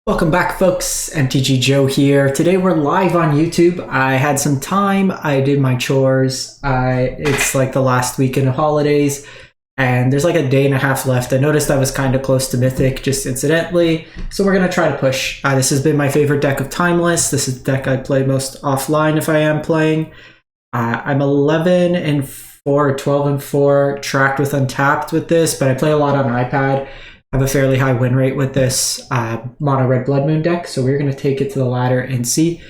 Welcome back, folks. MTG Joe here. Today we're live on YouTube. I had some time. I did my chores. It's like the last weekend of holidays, and there's like a day and a half left. I noticed I was kind of close to Mythic just incidentally, so we're going to try to push. This has been my favorite deck of Timeless. This is the deck I play most offline if I am playing. I'm 11 and 4, 12 and 4, tracked with Untapped with this, but I play a lot on iPad. I have a fairly high win rate with this mono red blood moon deck, so we're going to take it to the ladder and see.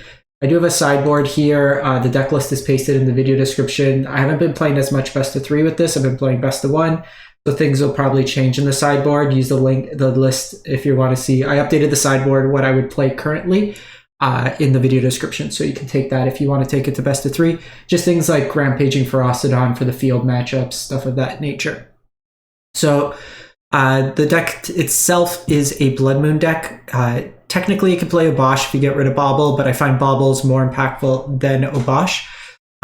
I do have a sideboard here. The deck list is pasted in the video description. I haven't been playing as much best of 3 with this. I've been playing best of 1, so things will probably change in the sideboard. Use the list if you want to see. I updated the sideboard, what I would play currently, in the video description, so you can take that if you want to take it to best of 3. Just things like Rampaging Ferocidon for the field matchups, stuff of that nature. So the deck itself is a Blood Moon deck. Technically, it can play Obosh if you get rid of Bauble, but I find Bauble's more impactful than Obosh.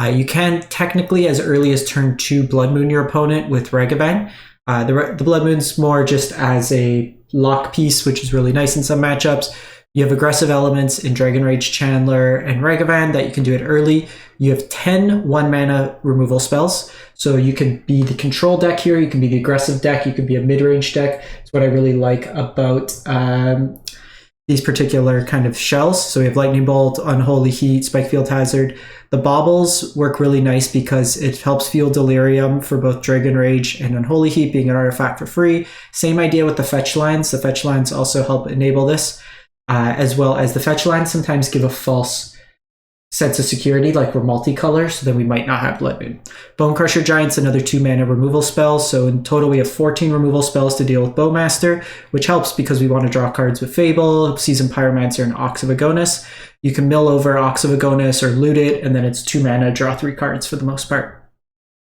You can technically, as early as turn 2, Blood Moon your opponent with Ragavan. The Blood Moon's more just as a lock piece, which is really nice in some matchups. You have aggressive elements in Dragon Rage, Chandler, and Ragavan that you can do it early. You have 10 1-mana removal spells. So you can be the control deck here, you can be the aggressive deck, you can be a mid-range deck. It's what I really like about these particular kind of shells. So we have Lightning Bolt, Unholy Heat, Spike Field Hazard. The baubles work really nice because it helps fuel Delirium for both Dragon Rage and Unholy Heat being an artifact for free. Same idea with the fetch lines. The fetch lines also help enable this. As well as the fetch lines sometimes give a false sense of security, like we're multicolor, so then we might not have Blood Moon. Bone Crusher Giant's another 2-mana removal spell, so in total we have 14 removal spells to deal with Bowmaster, which helps because we want to draw cards with Fable, Seasoned Pyromancer, and Ox of Agonis. You can mill over Ox of Agonis or loot it, and then it's 2 mana, draw 3 cards for the most part.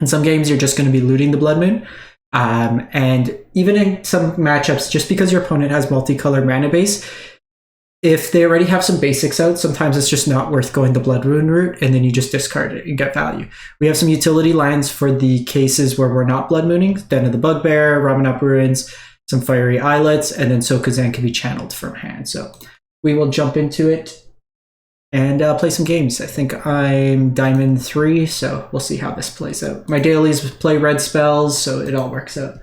In some games, you're just going to be looting the Blood Moon. And even in some matchups, just because your opponent has multicolored mana base, if they already have some basics out, sometimes it's just not worth going the Blood Moon route, and then you just discard it and get value. We have some utility lines for the cases where we're not Blood Mooning: Den of the Bugbear, Ramenup Ruins, some Fiery Islets, and then Sokuzan can be channeled from hand. So we will jump into it and play some games. I think I'm Diamond 3, so we'll see how this plays out. My dailies play red spells, so it all works out.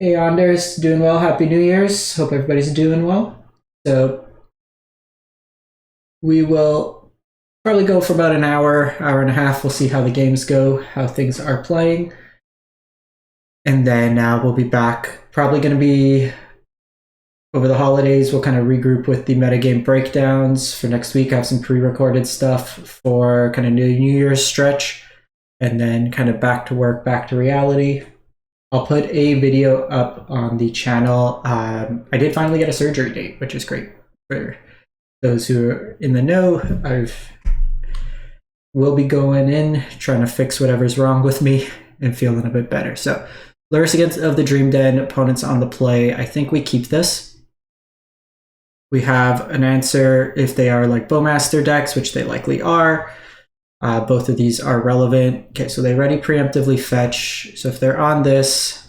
Hey Anders, doing well? Happy New Year's. Hope everybody's doing well. So we will probably go for about an hour, hour and a half. We'll see how the games go, how things are playing. And then we'll be back. Probably going to be over the holidays. We'll kind of regroup with the metagame breakdowns for next week. I have some pre-recorded stuff for kind of New Year's stretch. And then kind of back to work, back to reality. I'll put a video up on the channel. I did finally get a surgery date, which is great for those who are in the know. Will be going in, trying to fix whatever's wrong with me and feeling a bit better. So, Lurrus against of the Dream Den, opponents on the play. I think we keep this. We have an answer if they are like Bowmaster decks, which they likely are. Both of these are relevant. Okay, so they already preemptively fetch. So if they're on this,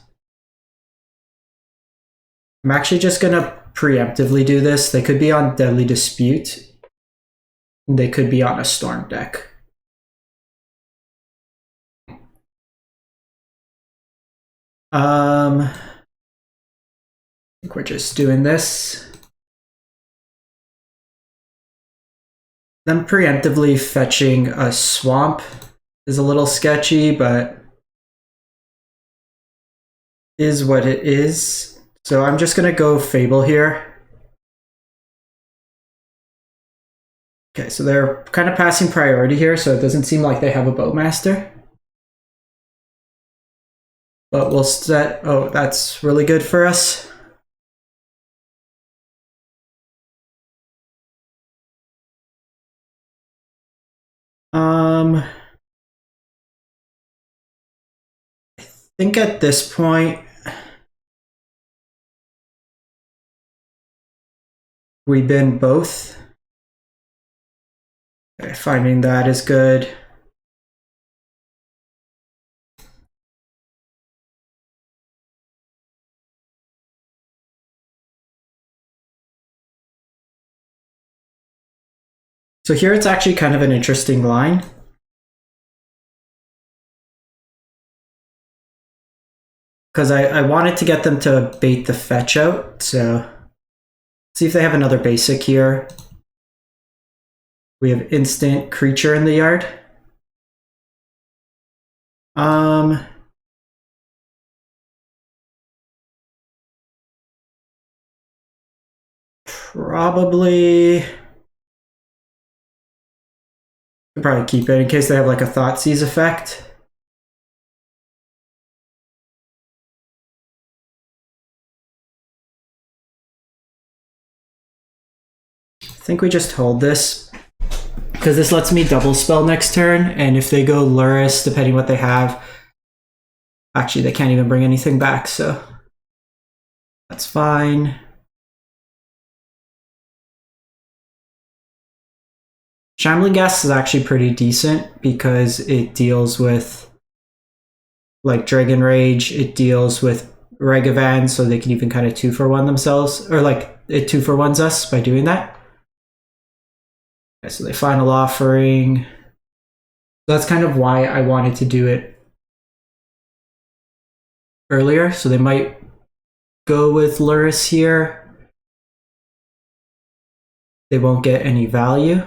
I'm actually just going to preemptively do this. They could be on Deadly Dispute. They could be on a Storm deck. I think we're just doing this. Them preemptively fetching a Swamp is a little sketchy, but is what it is. So I'm just going to go Fable here. Okay, so they're kind of passing priority here, so it doesn't seem like they have a Bowmaster. But we'll set... Oh, that's really good for us. I think at this point, we've been both. Okay, finding that is good. So here it's actually kind of an interesting line. Because I wanted to get them to bait the fetch out, so see if they have another basic here. We have instant creature in the yard. Probably could probably keep it in case they have like a Thoughtseize effect. I think we just hold this because this lets me double spell next turn, and if they go Luris, depending what they have, actually they can't even bring anything back, so that's fine. Shambling Gas is actually pretty decent because it deals with like Dragon Rage, it deals with Ragavan, so they can even kind of 2-for-1 themselves, or like it 2-for-1s us by doing that. Okay, so they Final Offering. That's kind of why I wanted to do it earlier, so they might go with Luris here. They won't get any value.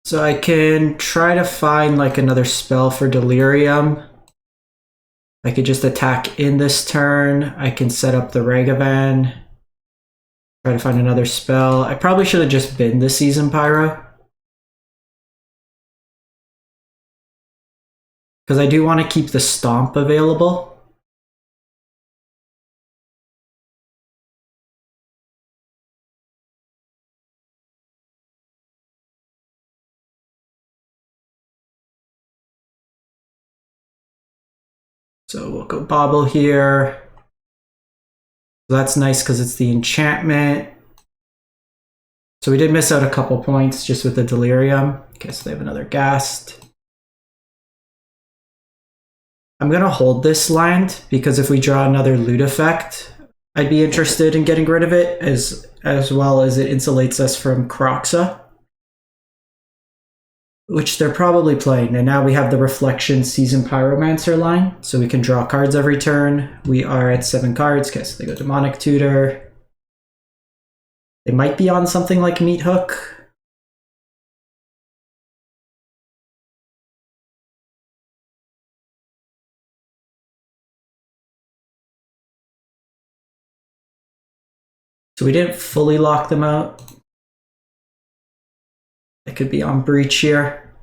So I can try to find like another spell for Delirium. I could just attack in this turn. I can set up the Ragavan. Try to find another spell. I probably should have just been the Season Pyro. Because I do want to keep the Stomp available. So we'll go Bobble here. So that's nice because it's the enchantment. So we did miss out a couple points just with the Delirium. Okay, so they have another Ghast. I'm going to hold this land because if we draw another loot effect, I'd be interested in getting rid of it as well as it insulates us from Kroxa, which they're probably playing. And now we have the Reflection Season Pyromancer line, so we can draw cards every turn. We are at 7 cards. Okay, so they go Demonic Tutor. They might be on something like Meat Hook. So we didn't fully lock them out. It could be on Breach here.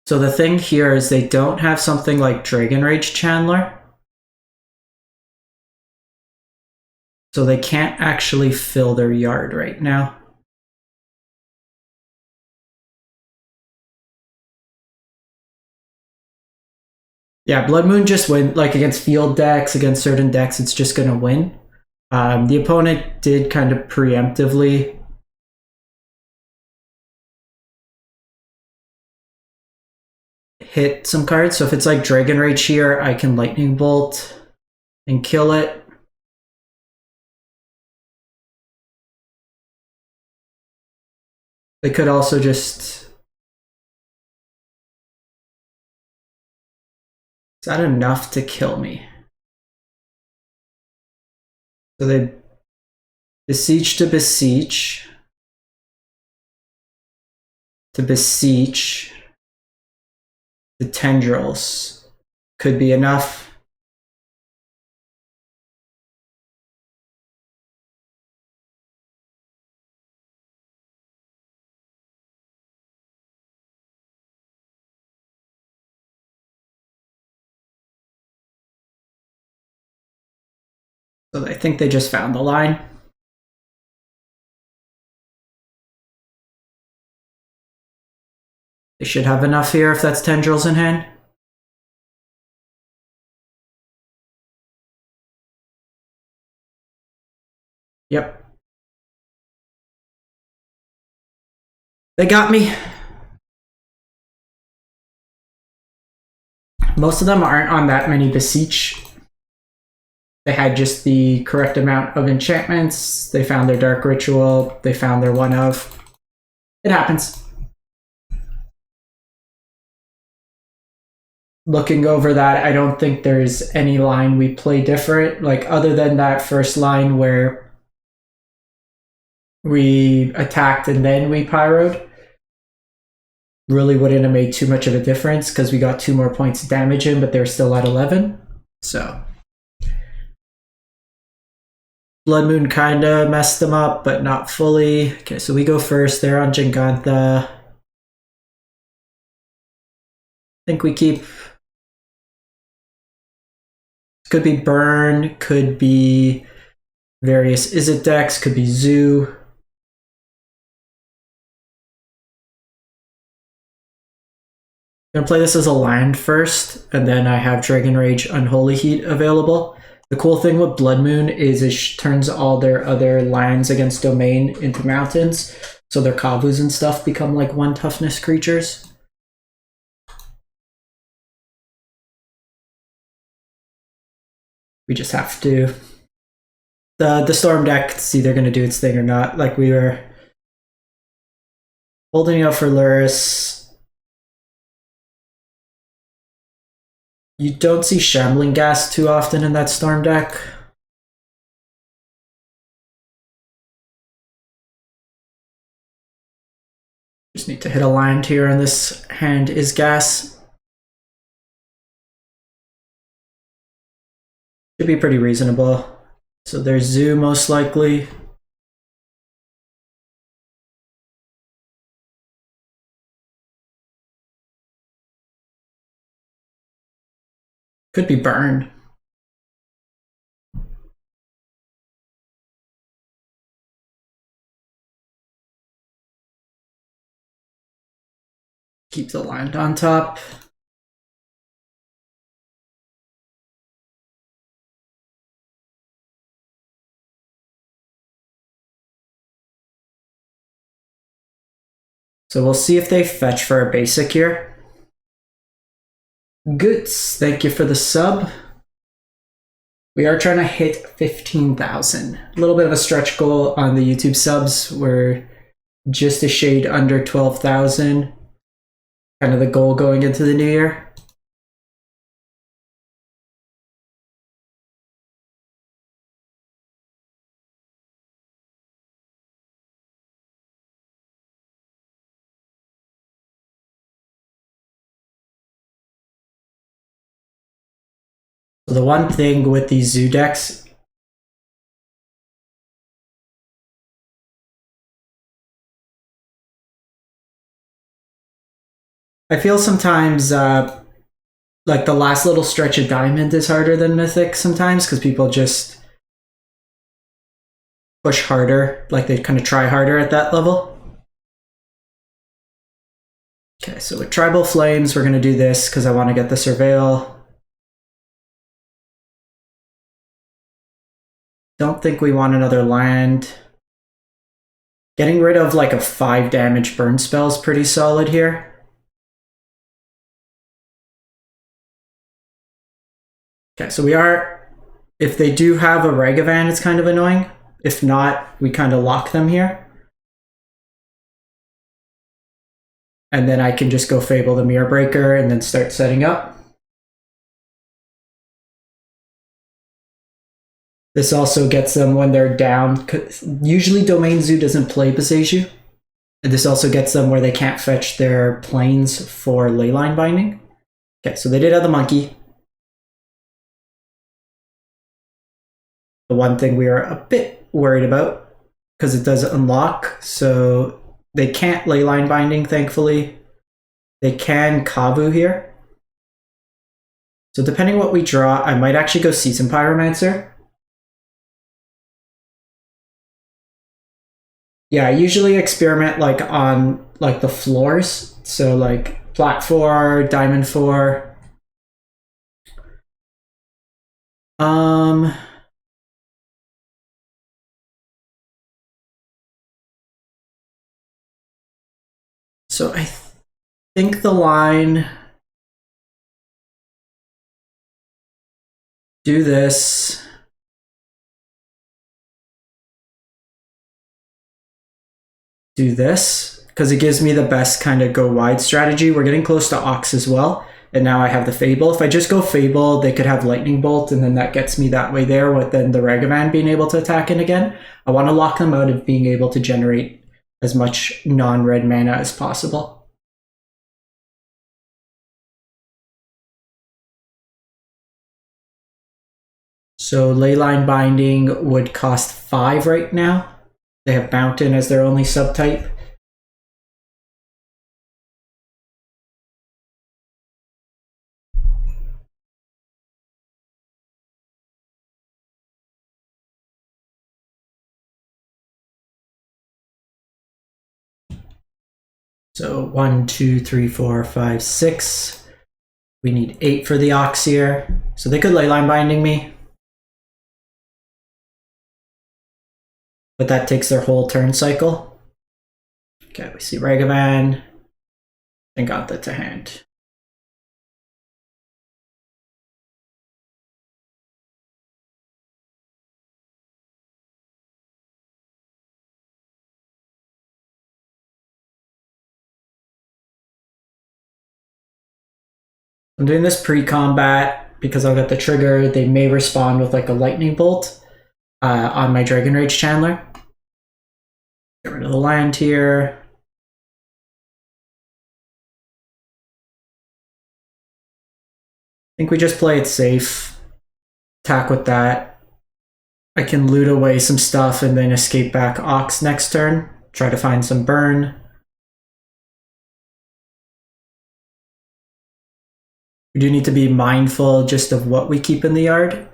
So the thing here is they don't have something like Dragon Rage Chandler. So they can't actually fill their yard right now. Yeah, Blood Moon just win, like against field decks, against certain decks, it's just going to win. The opponent did kind of preemptively hit some cards. So if it's like Dragon Rage here, I can Lightning Bolt and kill it. They could also just... Is that enough to kill me? So they beseech to beseech. To beseech. The Tendrils could be enough. So I think they just found the line. They should have enough here if that's tendrils in hand. Yep. They got me. Most of them aren't on that many beseech. They had just the correct amount of enchantments. They found their dark ritual. They found their one of. It happens. Looking over that, I don't think there's any line we play different. Like, other than that first line where we attacked and then we pyroed, really wouldn't have made too much of a difference because we got 2 more points of damage in, but they're still at 11. So Blood Moon kinda messed them up, but not fully. Okay, so we go first. They're on Jingantha. I think we keep. Could be Burn, could be various Izzet decks, could be Zoo. I'm gonna play this as a land first, and then I have Dragon Rage Unholy Heat available. The cool thing with Blood Moon is it turns all their other lands against domain into mountains, so their Kavus and stuff become like 1 toughness creatures. We just have to. The Storm deck, it's either going to do its thing or not. Like, we were holding out for Luris. You don't see Shambling Gas too often in that Storm deck. Just need to hit a land here, and this hand is gas. Should be pretty reasonable. So there's Zoo most likely. Could be Burn. Keep the land on top. So we'll see if they fetch for a basic here. Goods, thank you for the sub. We are trying to hit 15,000. A little bit of a stretch goal on the YouTube subs. We're just a shade under 12,000. Kind of the goal going into the new year. So the one thing with these Zoo decks, I feel sometimes like the last little stretch of Diamond is harder than Mythic sometimes because people just push harder, like they kind of try harder at that level. Okay, so with Tribal Flames, we're going to do this because I want to get the Surveil. Don't think we want another land. Getting rid of like a 5 damage burn spell is pretty solid here. Okay, so we are, if they do have a Ragavan, it's kind of annoying. If not, we kind of lock them here. And then I can just go Fable the Mirror Breaker and then start setting up. This also gets them when they're down. Usually Domain Zoo doesn't play Beseju. And this also gets them where they can't fetch their planes for Leyline Binding. Okay, so they did have the Monkey. The one thing we are a bit worried about, because it does unlock, so they can't Leyline Binding, thankfully. They can Kavu here. So depending what we draw, I might actually go Season Pyromancer. Yeah, I usually experiment like on like the floors. So like plat 4, diamond 4. Um so I think the line do this. Do this because it gives me the best kind of go wide strategy. We're getting close to Ox as well. And now I have the Fable. If I just go Fable, they could have Lightning Bolt, and then that gets me that way there with then the Ragavan being able to attack in again. I want to lock them out of being able to generate as much non-red mana as possible. So Leyline Binding would cost 5 right now. They have Mountain as their only subtype. So 1, 2, 3, 4, 5, 6. We need 8 for the Ox here. So they could Leyline Binding me. But that takes their whole turn cycle. Okay, we see Ragavan and got that to hand. I'm doing this pre-combat because I'll get the trigger. They may respond with like a lightning bolt on my Dragon Rage Chandler. Get rid of the land here. I think we just play it safe. Attack with that. I can loot away some stuff and then escape back Ox next turn. Try to find some burn. We do need to be mindful just of what we keep in the yard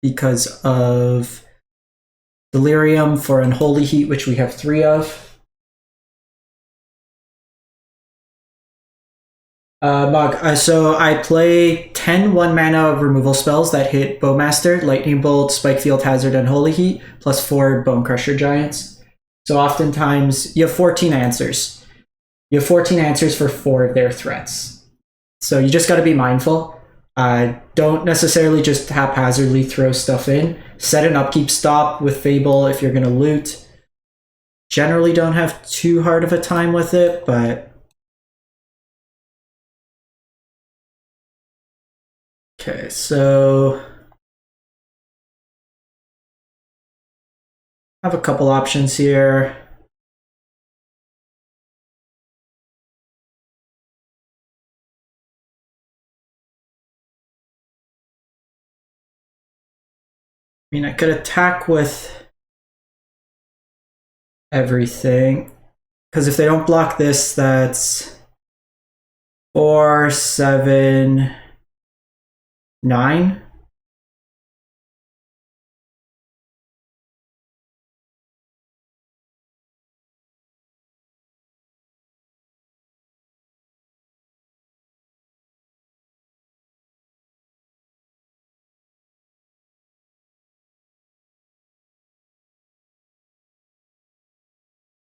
because of Delirium for Unholy Heat, which we have 3 of. So I play 10 1-mana removal spells that hit Bowmaster, Lightning Bolt, Spike Field Hazard, and Holy Heat, plus 4 Bone Crusher Giants. So oftentimes you have 14 answers. You have 14 answers for 4 of their threats. So you just got to be mindful. Don't necessarily just haphazardly throw stuff in. Set an upkeep stop with Fable if you're going to loot. Generally don't have too hard of a time with it, but okay, so I have a couple options here. I mean, I could attack with everything. Because if they don't block this, that's 4, 7, 9.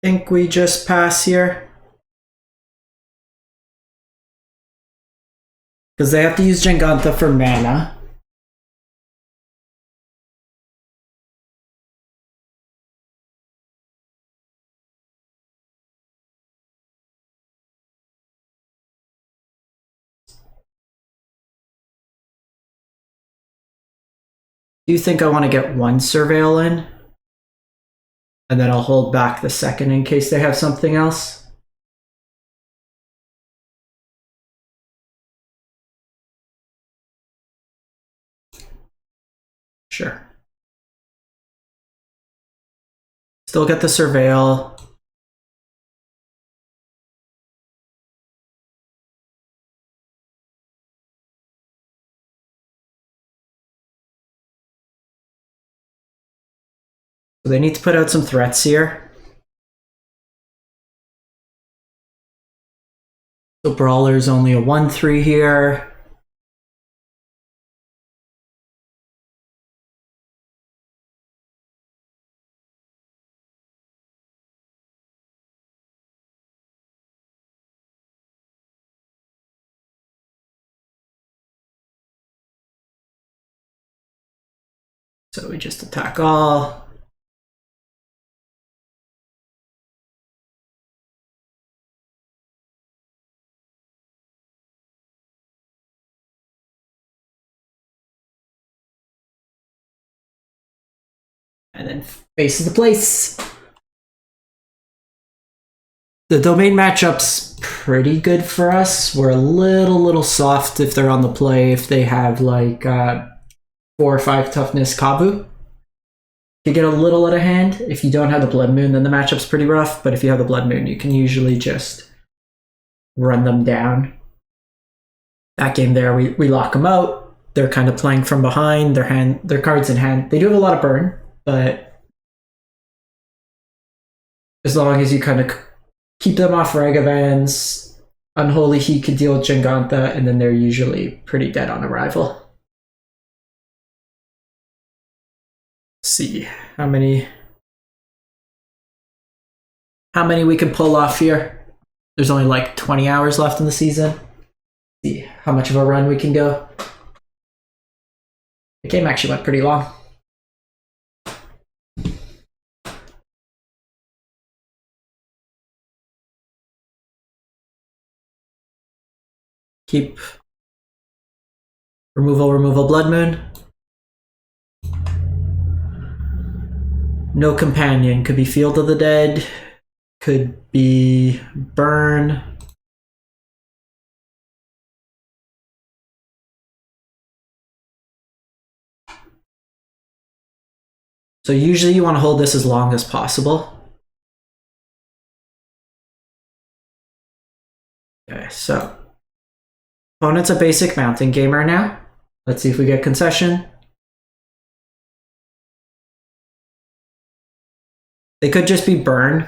I think we just pass here. Because they have to use Jengantha for mana. Do you think I want to get 1 Surveil in? And then I'll hold back the second in case they have something else. Sure. Still get the Surveil. So they need to put out some threats here. So Brawler's only a 1/3 here. So we just attack all. And then faces the place. The domain matchup's pretty good for us. We're a little soft if they're on the play, if they have like 4 or 5 toughness Kabu. You get a little out of hand. If you don't have the Blood Moon, then the matchup's pretty rough, but if you have the Blood Moon, you can usually just run them down. That game there, we lock them out. They're kind of playing from behind, their cards in hand. They do have a lot of burn, but as long as you kind of keep them off Ragavans, Unholy Heat could deal with Jingantha, and then they're usually pretty dead on arrival. Let's see how many we can pull off here. There's only like 20 hours left in the season. Let's see how much of a run we can go. The game actually went pretty long. Keep removal, Blood Moon. No companion. Could be Field of the Dead. Could be Burn. So usually you want to hold this as long as possible. Okay, so opponent's a basic mountain gamer now. Let's see if we get concession. They could just be Burn.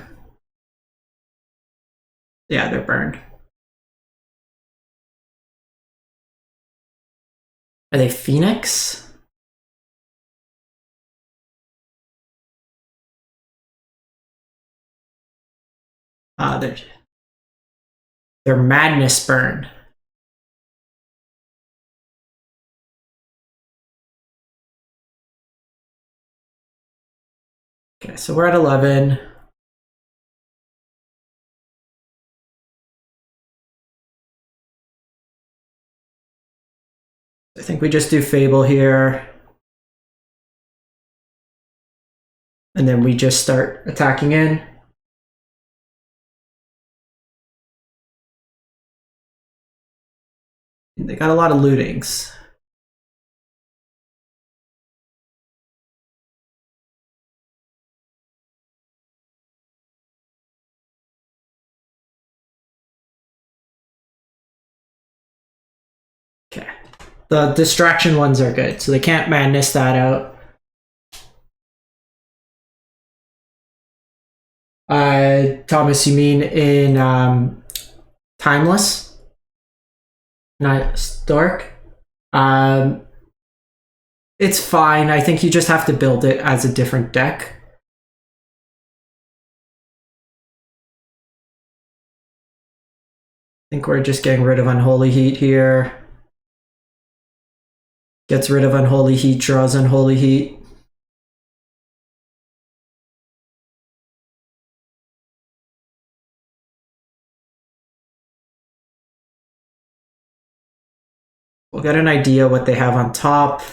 Yeah, they're burned. Are they Phoenix? They're Madness Burn. Okay, so we're at 11. I think we just do Fable here. And then we just start attacking in. They got a lot of lootings. Okay. The distraction ones are good, so they can't madness that out. Thomas, you mean in Timeless? Not Stark? It's fine. I think you just have to build it as a different deck. I think we're just getting rid of Unholy Heat here. Gets rid of Unholy Heat, draws Unholy Heat. We'll get an idea what they have on top.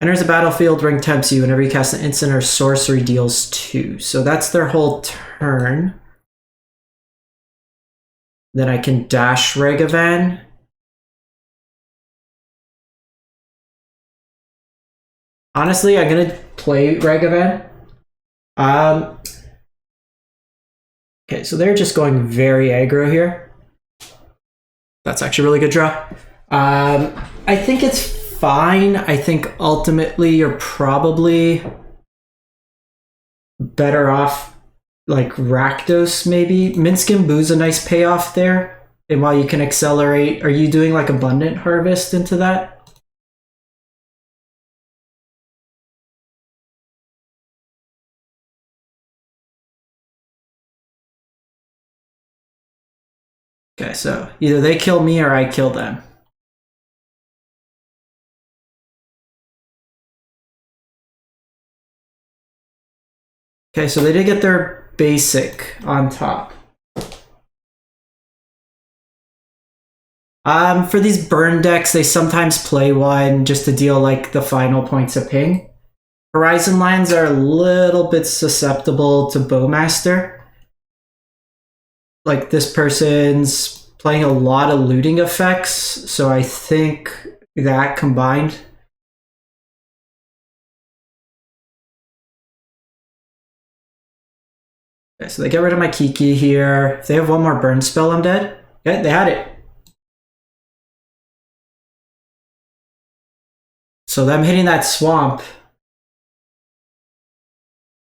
Enters the battlefield, ring tempts you. Whenever you cast an instant or sorcery, deals 2. So that's their whole turn. Then I can dash Ragavan. Honestly, I'm gonna play Ragavan. Okay, so they're just going very aggro here. That's actually a really good draw. I think it's fine. I think ultimately you're probably better off like Rakdos maybe. Minskin Boo's a nice payoff there. And while you can accelerate, are you doing like Abundant Harvest into that? Okay, so either they kill me or I kill them. Okay, so they did get their basic on top. For these burn decks, they sometimes play one just to deal like the final points of ping. Horizon lands are a little bit susceptible to Bowmaster. Like this person's playing a lot of looting effects, so I think that combined. Okay, so they get rid of my Kiki here. If they have one more burn spell, I'm dead. Yeah, they had it. So them hitting that swamp.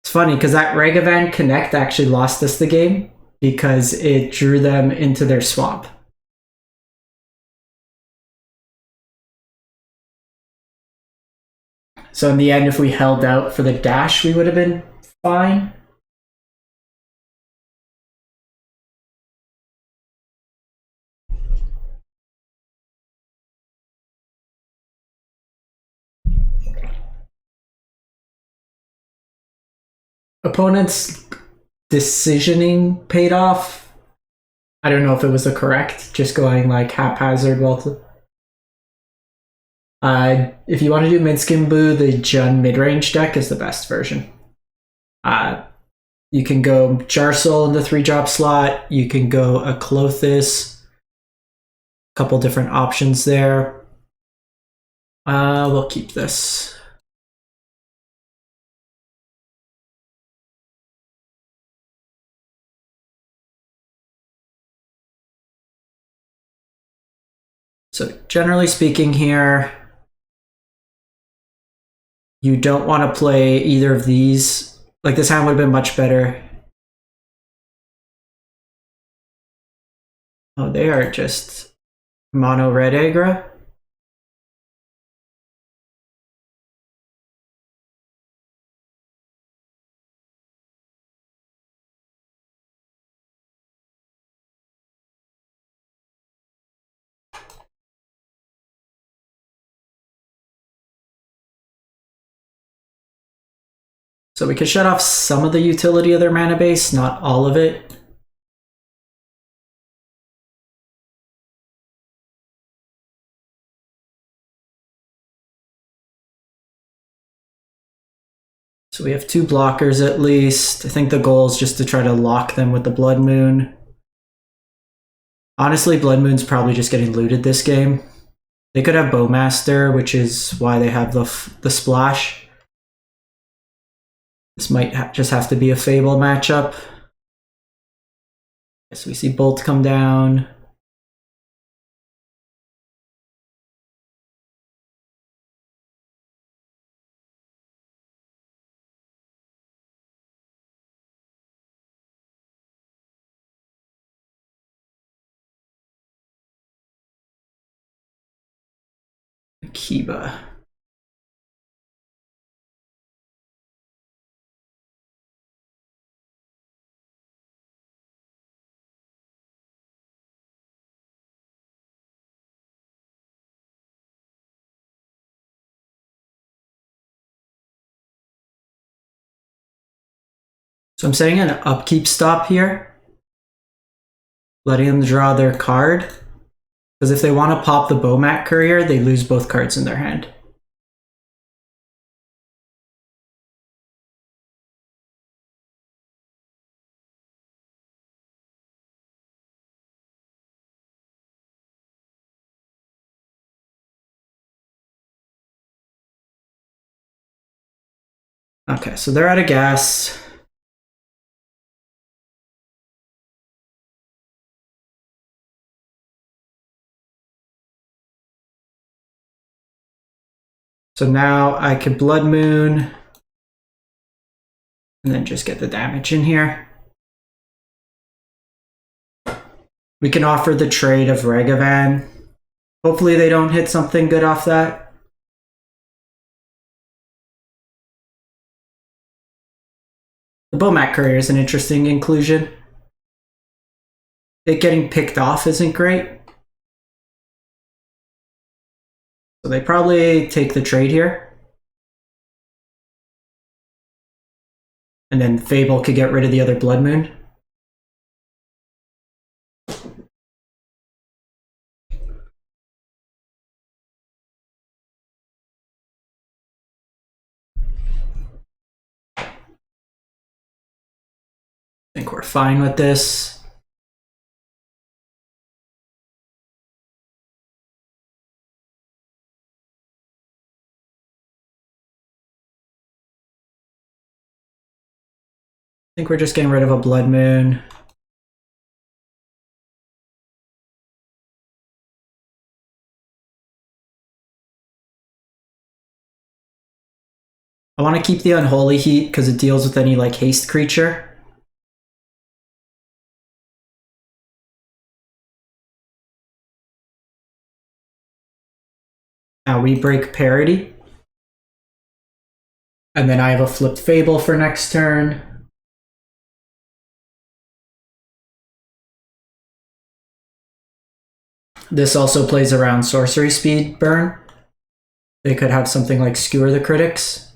It's funny because that Ragavan Connect actually lost us the game because it drew them into their swamp. So in the end, if we held out for the dash, we would have been fine. Opponent's decisioning paid off. I don't know if it was the correct, just going like haphazard. If you want to do Minskin Boo, the Jun mid-range deck is the best version. You can go Jarsoul in the 3-drop slot. You can go a Clothis. A couple different options there. We'll keep this. So generally speaking here, you don't want to play either of these. Like this hand would have been much better. Oh, they are just mono red aggro. So we could shut off some of the utility of their mana base, not all of it. So we have 2 blockers at least. I think the goal is just to try to lock them with the Blood Moon. Honestly, Blood Moon's probably just getting looted this game. They could have Bowmaster, which is why they have the splash. This might just have to be a Fable matchup. So we see Bolt come down. Kiba. So I'm setting an upkeep stop here, letting them draw their card. Because if they want to pop the Bowmat Courier, they lose both cards in their hand. Okay, so they're out of gas. So now I could Blood Moon and then just get the damage in here. We can offer the trade of Ragavan. Hopefully they don't hit something good off that. The Bomat Courier is an interesting inclusion. It getting picked off isn't great. So they probably take the trade here. And then Fable could get rid of the other Blood Moon. I think we're fine with this. I think we're just getting rid of a Blood Moon. I want to keep the Unholy Heat because it deals with any like haste creature. Now we break parity. And then I have a flipped Fable for next turn. This also plays around sorcery speed burn. They could have something like Skewer the Critics.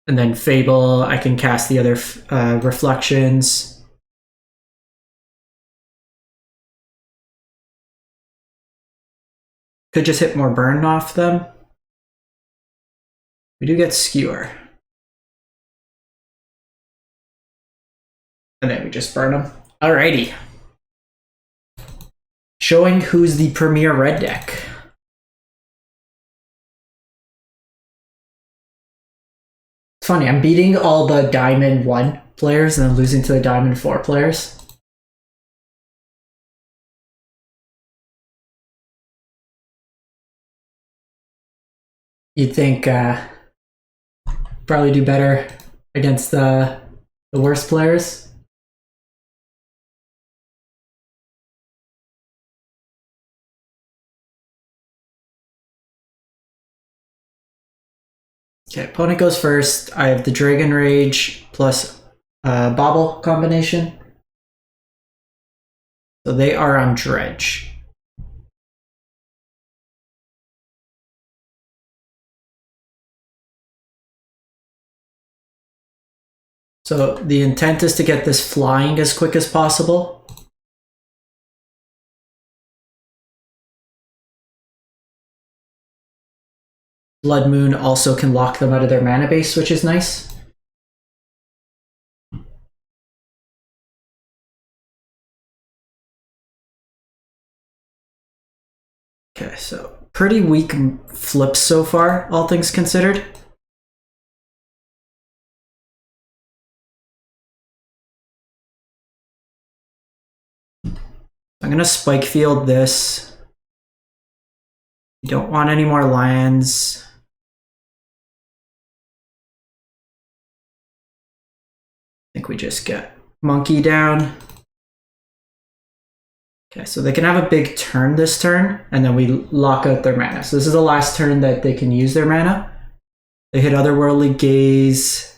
And then Fable, I can cast the other reflections. Could just hit more burn off them. We do get Skewer. And then we just burn them. Alrighty. Showing who's the premier red deck. It's funny, I'm beating all the Diamond 1 players and then losing to the Diamond 4 players. You'd think probably do better against the worst players. Okay, opponent goes first. I have the Dragon Rage plus Bauble combination. So they are on Dredge. So the intent is to get this flying as quick as possible. Blood Moon also can lock them out of their mana base, which is nice. Okay, so pretty weak flips so far, all things considered. I'm gonna Spike Field this. You don't want any more lands. I think we just get Monkey down. Okay, so they can have a big turn this turn, and then we lock out their mana. So this is the last turn that they can use their mana. They hit Otherworldly Gaze.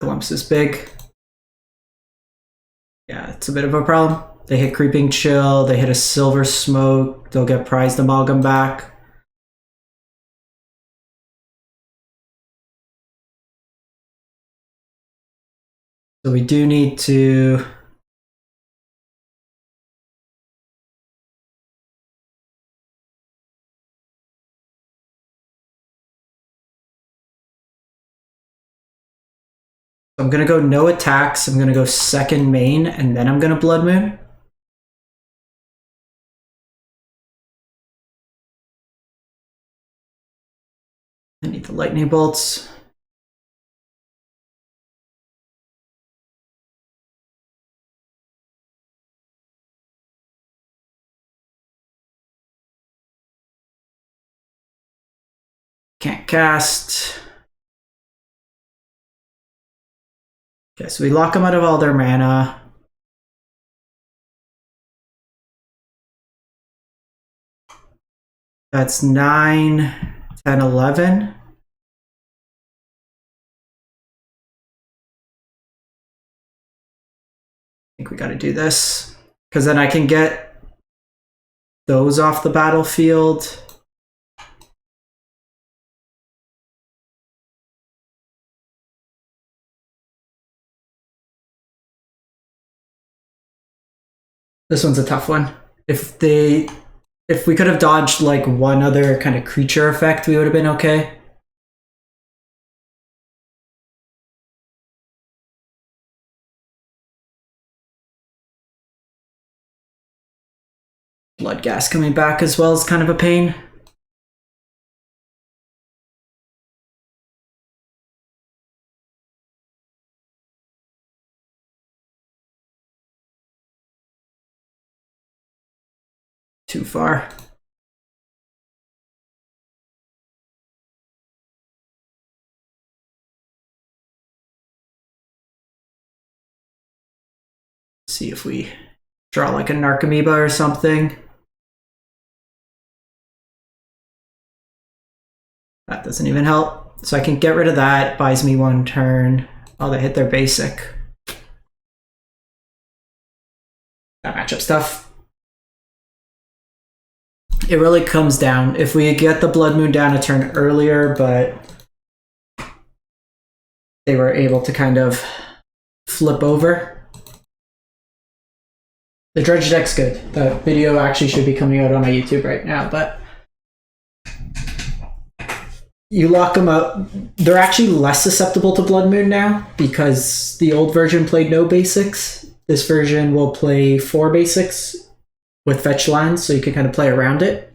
Glimpse is big. Yeah, it's a bit of a problem. They hit Creeping Chill, they hit a Silver Smoke, they'll get Prized Amalgam back. So we do need to I'm gonna go no attacks, I'm gonna go second main, and then I'm gonna Blood Moon. I need the lightning bolts. Can't cast. Okay, so we lock them out of all their mana. That's 9, 10, 11. I think we got to do this because then I can get those off the battlefield. This one's a tough one. If we could have dodged like one other kind of creature effect, we would have been okay. Blood gas coming back as well is kind of a pain. Too far. See if we draw like a Narcomoeba or something. That doesn't even help. So I can get rid of that, buys me one turn. Oh, they hit their basic. That matchup stuff. It really comes down. If we get the Blood Moon down a turn earlier, but they were able to kind of flip over. The Dredge deck's good. The video actually should be coming out on my YouTube right now, but you lock them out. They're actually less susceptible to Blood Moon now because the old version played no basics. This version will play 4 basics with fetch lands, so you can kind of play around it.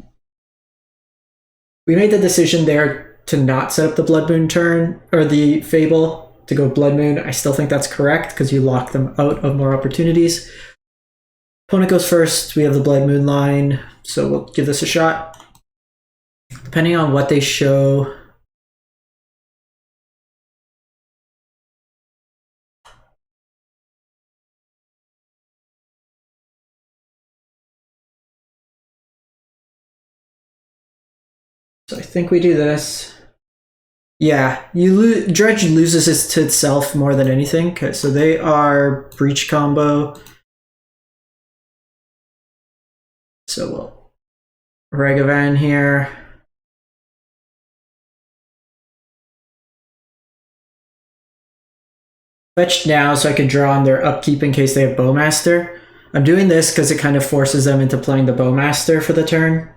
We made the decision there to not set up the Blood Moon turn, or the Fable, to go Blood Moon. I still think that's correct because you lock them out of more opportunities. Opponent goes first. We have the Blood Moon line, so we'll give this a shot. Depending on what they show. So I think we do this. Yeah, Dredge loses it to itself more than anything. Okay, so they are Breach combo. So we'll Ragavan here. Fetch now so I can draw on their upkeep in case they have Bowmaster. I'm doing this because it kind of forces them into playing the Bowmaster for the turn.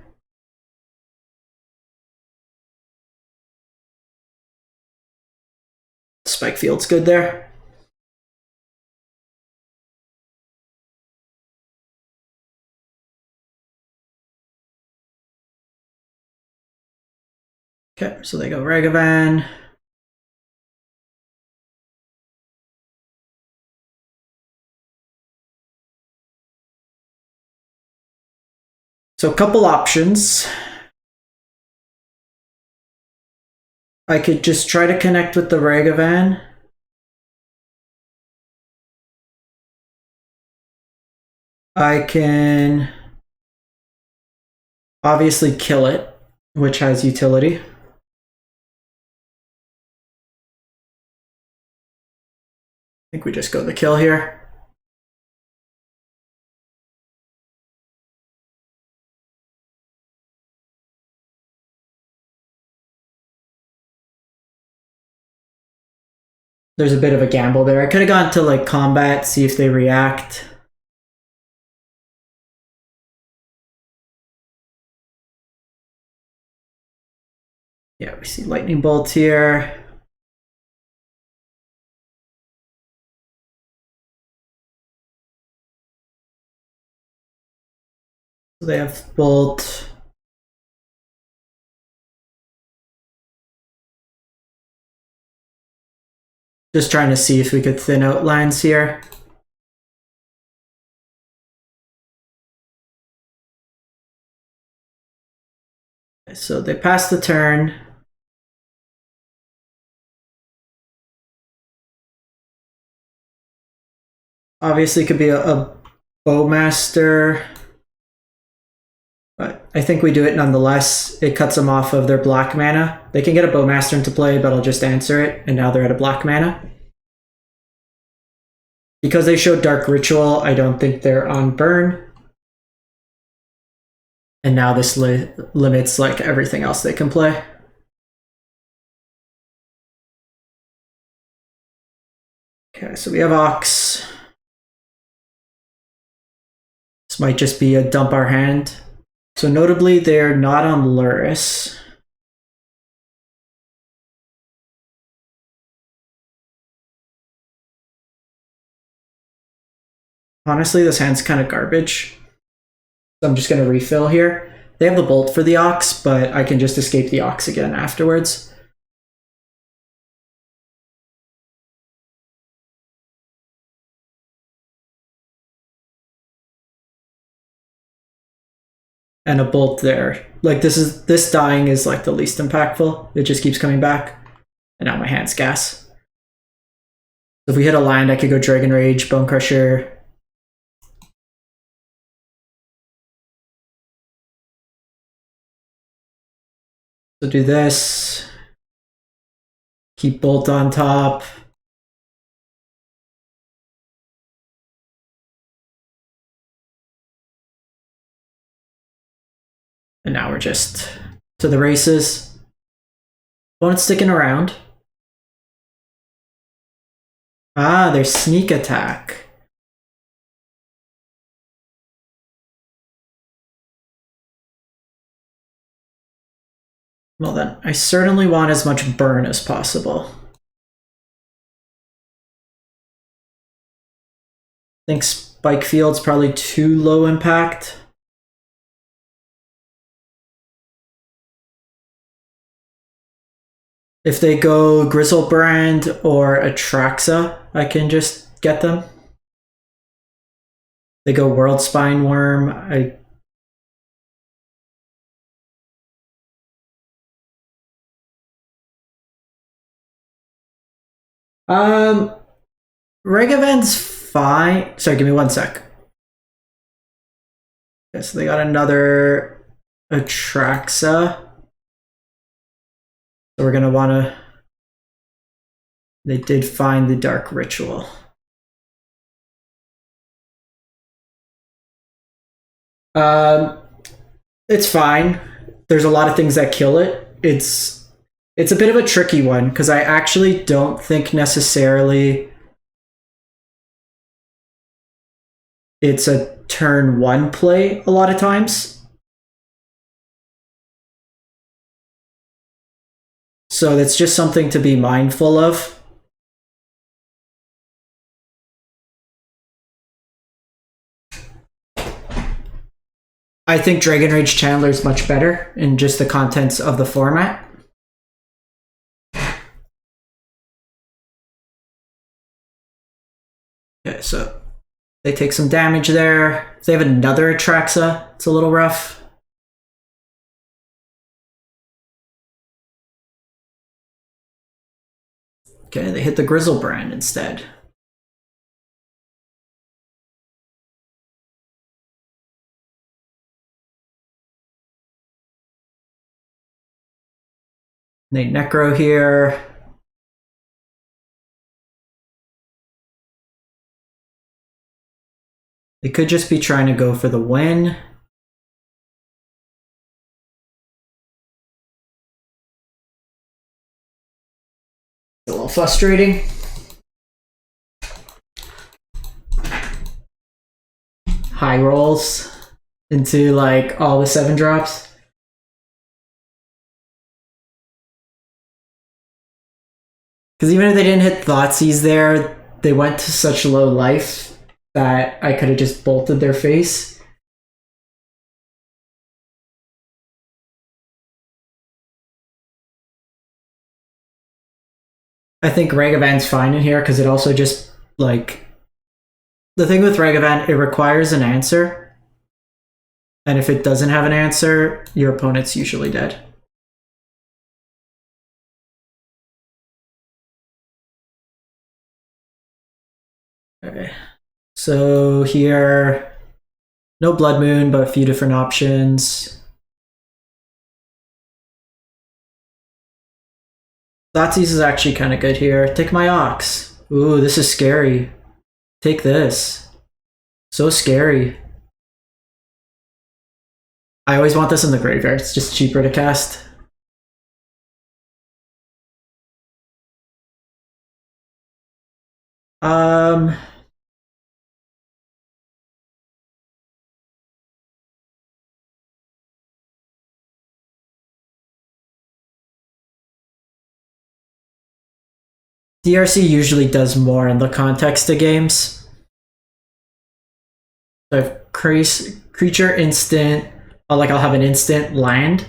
Spike Field's good there. Okay, so they go Ragavan. So a couple options. I could just try to connect with the Ragavan. I can obviously kill it, which has utility. I think we just go the kill here. There's a bit of a gamble there. I could have gone to like combat, see if they react. Yeah, we see lightning bolts here. So they have bolt. Just trying to see if we could thin out lands here. So they pass the turn. Obviously could be a Bowmaster, but I think we do it nonetheless. It cuts them off of their black mana. They can get a Bowmaster into play, but I'll just answer it, and now they're at a black mana. Because they showed Dark Ritual, I don't think they're on burn. And now this limits like everything else they can play. Okay, so we have Ox. This might just be a dump our hand. So notably, they're not on Luris. Honestly, this hand's kind of garbage. So I'm just going to refill here. They have the Bolt for the Ox, but I can just escape the Ox again afterwards. And a Bolt there. Like this dying is like the least impactful. It just keeps coming back. And now my hand's gas. So if we hit a land, I could go Dragon Rage, Bone Crusher. So do this. Keep Bolt on top. And now we're just to the races. Opponent's sticking around. Ah, there's Sneak Attack. Well then, I certainly want as much burn as possible. I think Spike Field's probably too low impact. If they go Grizzlebrand or Atraxa, I can just get them. They go World Spine Worm. Ragavan's fine. Sorry, give me 1 sec. Okay, so they got another Atraxa. So we're gonna wanna. They did find the Dark Ritual. It's fine. There's a lot of things that kill it. It's a bit of a tricky one because I actually don't think necessarily it's a turn 1 play a lot of times. So that's just something to be mindful of. I think Dragon Rage Chandler is much better in just the contents of the format. Okay, so they take some damage there. If they have another Atraxa, it's a little rough. Okay, they hit the Grizzlebrand instead. They Necro here. They could just be trying to go for the win. A little frustrating. High rolls into like all the 7 drops. Because even if they didn't hit Thoughtseize there, they went to such low life that I could have just bolted their face. I think ragavan's fine in here because it also just like the thing with ragavan, it requires an answer, and if it doesn't have an answer, your opponent's usually dead. Okay, so here, no blood moon, but a few different options. Thoughtseize is actually kind of good here. Take my ox. Ooh, this is scary. Take this. So scary. I always want this in the graveyard. It's just cheaper to cast. DRC usually does more in the context of games. So I have creature instant. I'll have an instant land.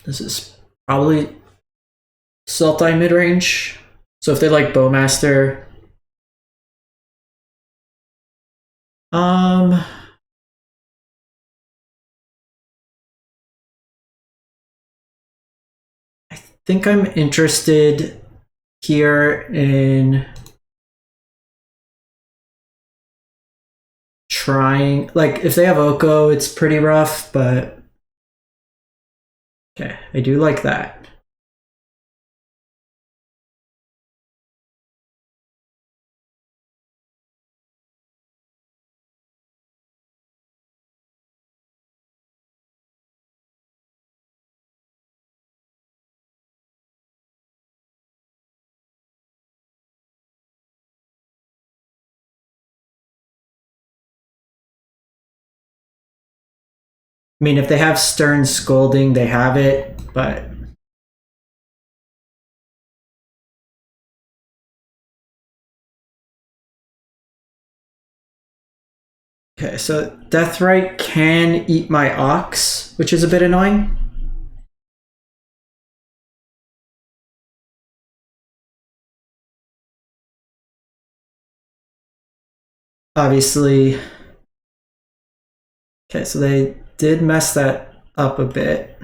This is probably Sultai midrange. So if they like Bowmaster, I think I'm interested here in trying, like, if they have Oko, it's pretty rough, but okay, I do like that. I mean, if they have Stern Scolding, they have it, but okay, so Deathrite can eat my Ox, which is a bit annoying. Obviously. Okay, so they did mess that up a bit.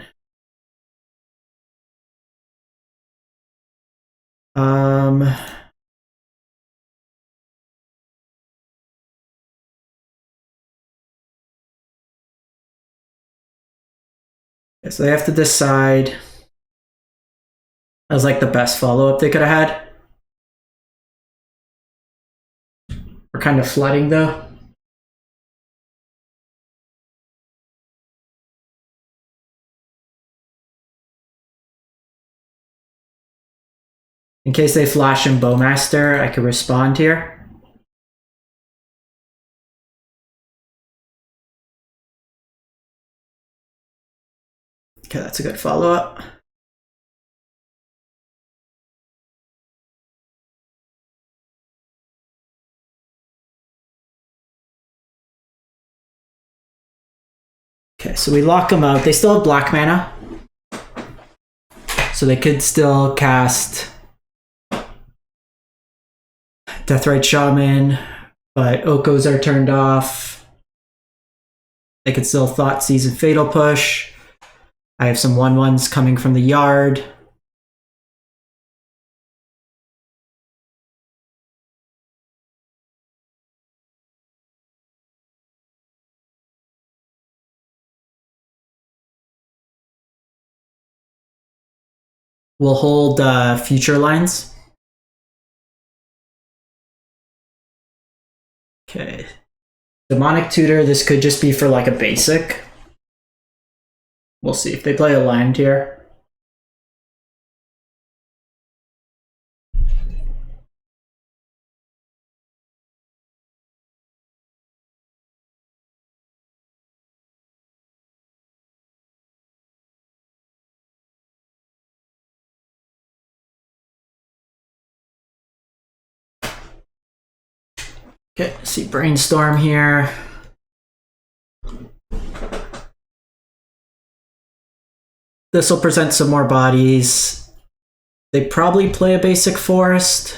Okay, so they have to decide. That was like the best follow-up they could have had. We're kind of flooding though. In case they flash in Bowmaster, I could respond here. Okay, that's a good follow-up. Okay, so we lock them out. They still have black mana. So they could still cast Deathrite Shaman, but Okos are turned off. They could still Thoughtseize and Fatal Push. I have some 1/1s coming from the yard. We'll hold future lines. Okay. Demonic Tutor, this could just be for like a basic. We'll see if they play a land here. Okay, see Brainstorm here. this will present some more bodies. They probably play a basic forest.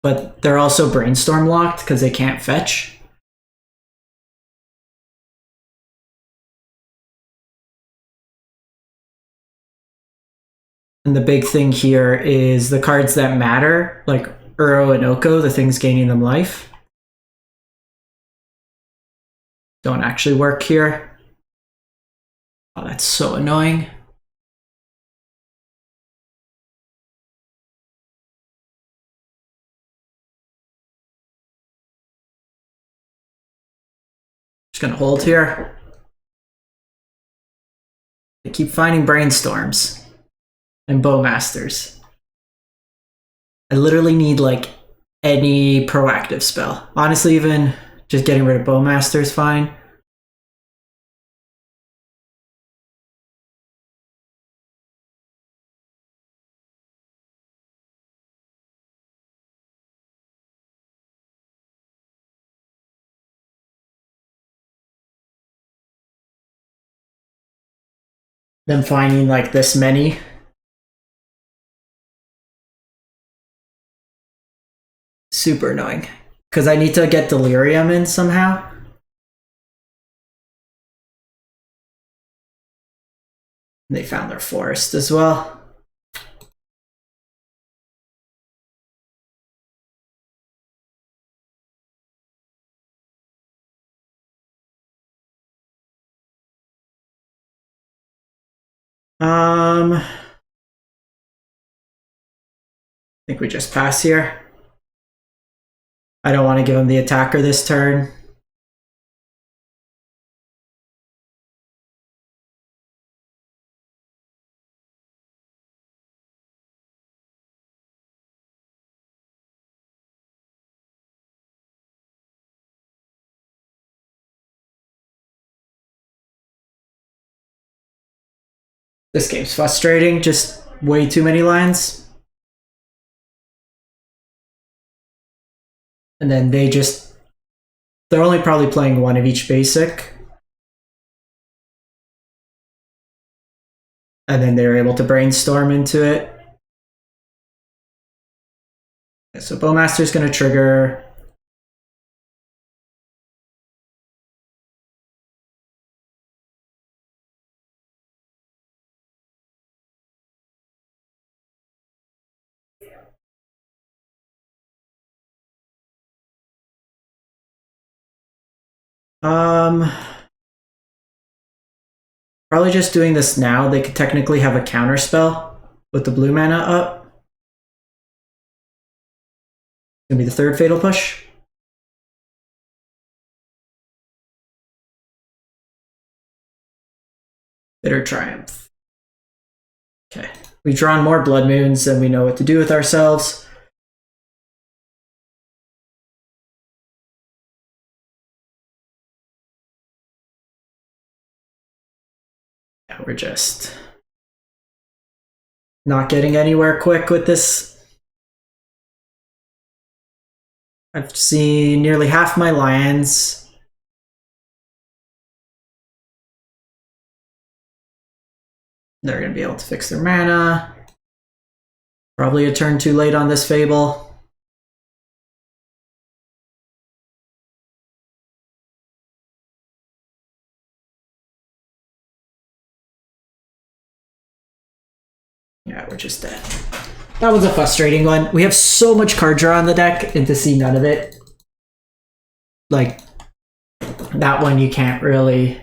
But they're also brainstorm locked because they can't fetch. And the big thing here is the cards that matter, like Uro and Oko, the things gaining them life, don't actually work here. Oh, that's so annoying. Just gonna hold here. I keep finding brainstorms and bowmasters. I literally need like any proactive spell. Honestly, even just getting rid of bowmaster is fine. Them finding like this many. Super annoying. Because I need to get Delirium in somehow. They found their forest as well. I think we just pass here. I don't want to give him the attacker this turn. This game's frustrating, just way too many lines. And then they're only probably playing one of each basic. And then they're able to brainstorm into it. So Bowmaster's going to trigger. Probably just doing this now. They could technically have a counter spell with the blue mana up. It's going to be the third Fatal Push. Bitter Triumph. Okay. We've drawn more Blood Moons than we know what to do with ourselves. Yeah, we're just not getting anywhere quick with this. I've seen nearly half my lands. They're going to be able to fix their mana. Probably a turn too late on this Fable. Yeah, we're just dead. That was a frustrating one. We have so much card draw on the deck, and to see none of it. Like, that one you can't really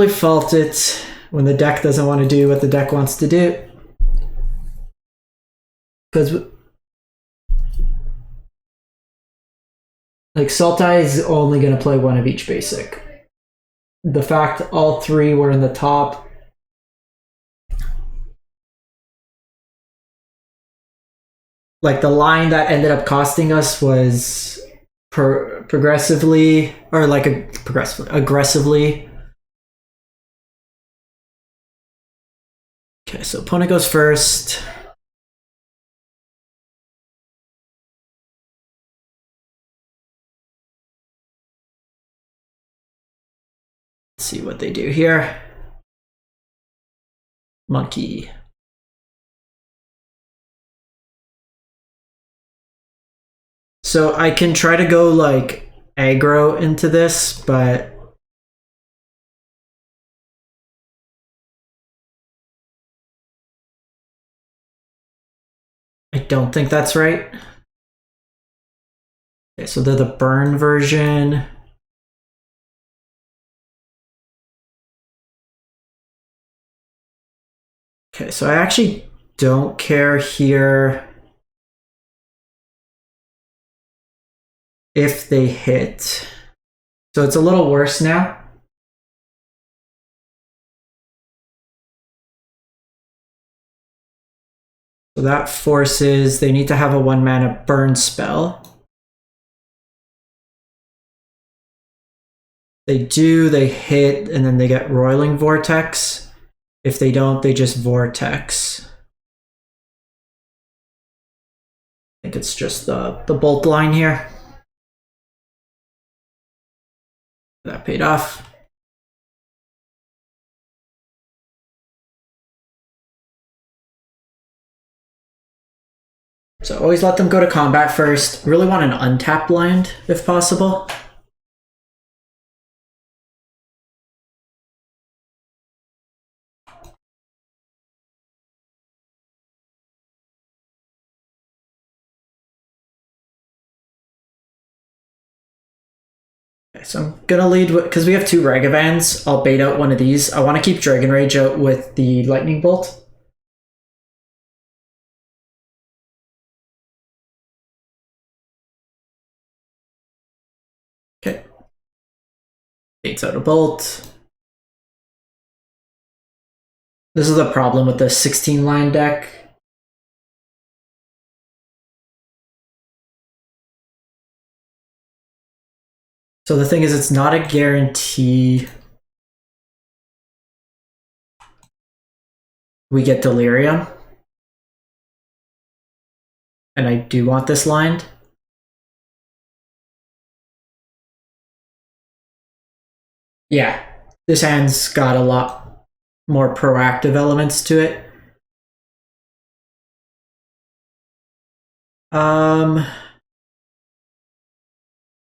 fault it when the deck doesn't want to do what the deck wants to do. Because like Sultai is only going to play one of each basic. The fact all three were in the top, like the line that ended up costing us was aggressively. Okay, so opponent goes first. Let's see what they do here. Monkey. So I can try to go like aggro into this, but I don't think that's right. Okay, so they're the burn version. Okay, so I actually don't care here if they hit. So it's a little worse now. So that forces, they need to have a 1-mana burn spell. They do, they hit, and then they get Roiling Vortex. If they don't, they just Vortex. I think it's just the bolt line here. That paid off. So always let them go to combat first. Really want an untapped land if possible. Okay, so I'm gonna lead with, because we have 2 Ragavans, I'll bait out one of these. I want to keep Dragon Rage out with the Lightning Bolt. Okay. Baits out a Bolt. This is the problem with the 16 line deck. So the thing is, it's not a guarantee we get Delirium. And I do want this lined. Yeah, this hand's got a lot more proactive elements to it.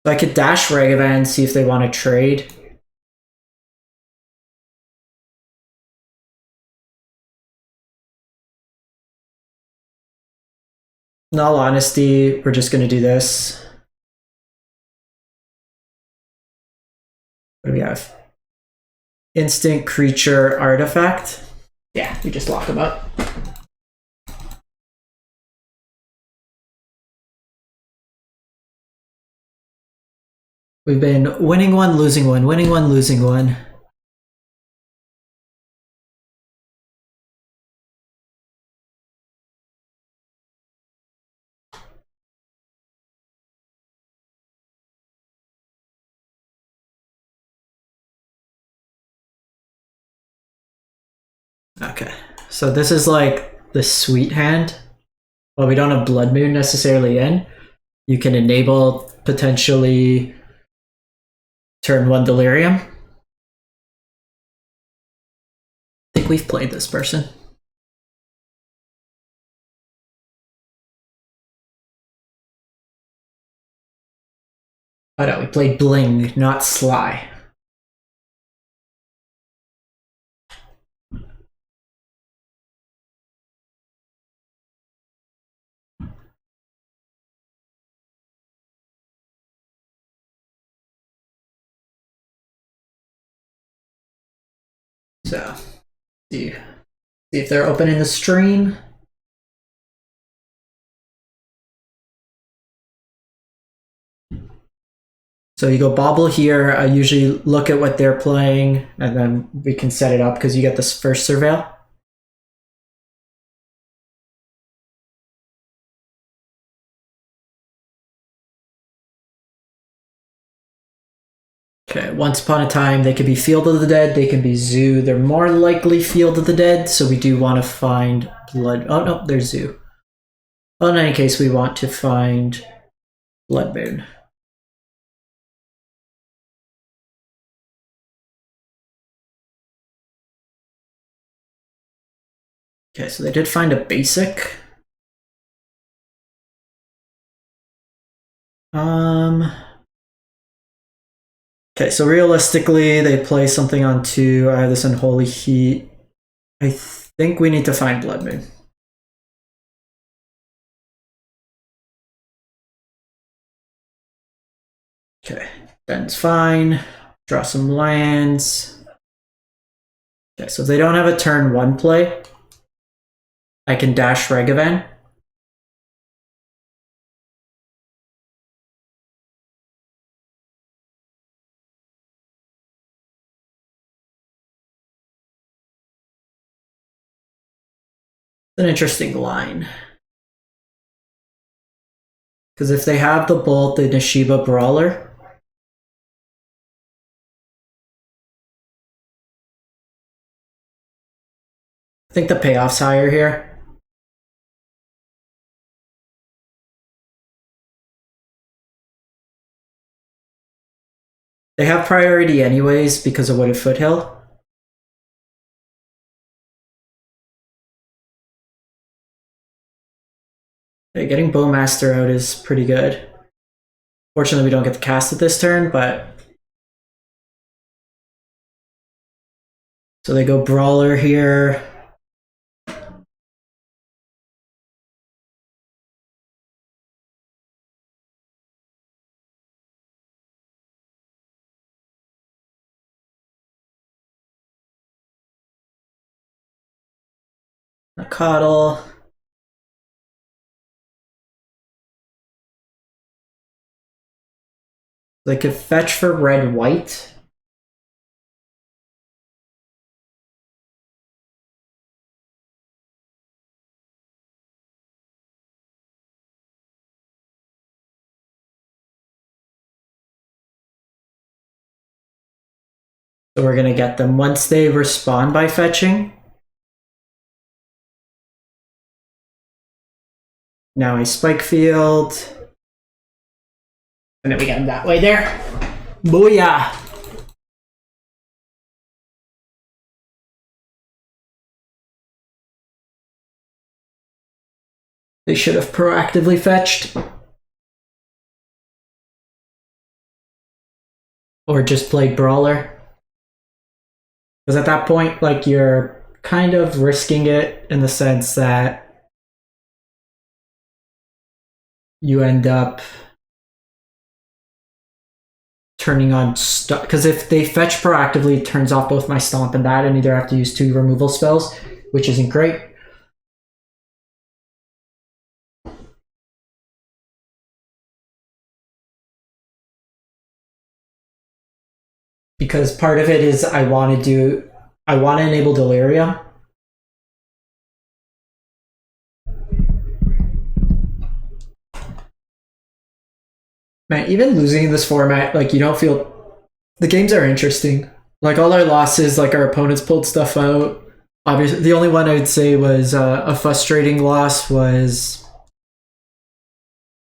So I could dash Ragavan, see if they want to trade. In all honesty, we're just going to do this. What do we have? Instant creature artifact. Yeah, we just lock them up. We've been winning one, losing one, winning one, losing one. Okay, so this is like the sweet hand. Well, we don't have Blood Moon necessarily in. You can enable potentially turn 1 Delirium. I think we've played this person. Oh no, we played Bling, not Sly. So, see if they're opening the stream. So you go Bobble here. I usually look at what they're playing, and then we can set it up because you get this first Surveil. Okay, once upon a time, they could be Field of the Dead, they can be Zoo. They're more likely Field of the Dead, so we do want to find Blood. Oh no, there's Zoo. Well, in any case, we want to find Blood Moon. Okay, so they did find a basic. Okay, so realistically, they play something on 2. I have this Unholy Heat. I think we need to find Blood Moon. Okay, Ben's fine. Draw some lands. Okay, so if they don't have a turn 1 play, I can dash Ragavan. It's an interesting line. Because if they have the Bolt, the Nishiba Brawler. I think the payoff's higher here. They have priority anyways because of Wooded Foothill. Okay, getting Bowmaster out is pretty good. Fortunately, we don't get the cast it this turn, but... So they go Brawler here. A Coddle. They could fetch for red-white. So we're gonna get them once they respond by fetching. Now I Spike Field. And then we get him that way there. Booyah! They should have proactively fetched. Or just played Brawler. Because at that point, like, you're kind of risking it in the sense that you end up turning on stuff. Because if they fetch proactively, it turns off both my Stomp and that, and either have to use 2 removal spells, which isn't great. Because part of it is I want to enable Delirium. Man, even losing in this format, like, you don't feel... The games are interesting. Like, all our losses, like, our opponents pulled stuff out. Obviously, the only one I would say was a frustrating loss was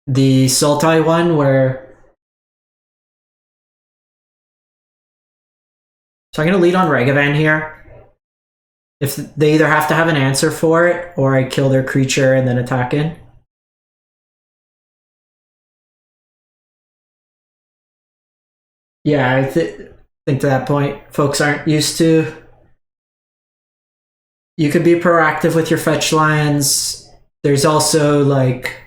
the Sultai one, where... So I'm going to lead on Ragavan here. If they either have to have an answer for it, or I kill their creature and then attack in. Yeah, I think to that point, folks aren't used to. You could be proactive with your fetch lands. There's also, like...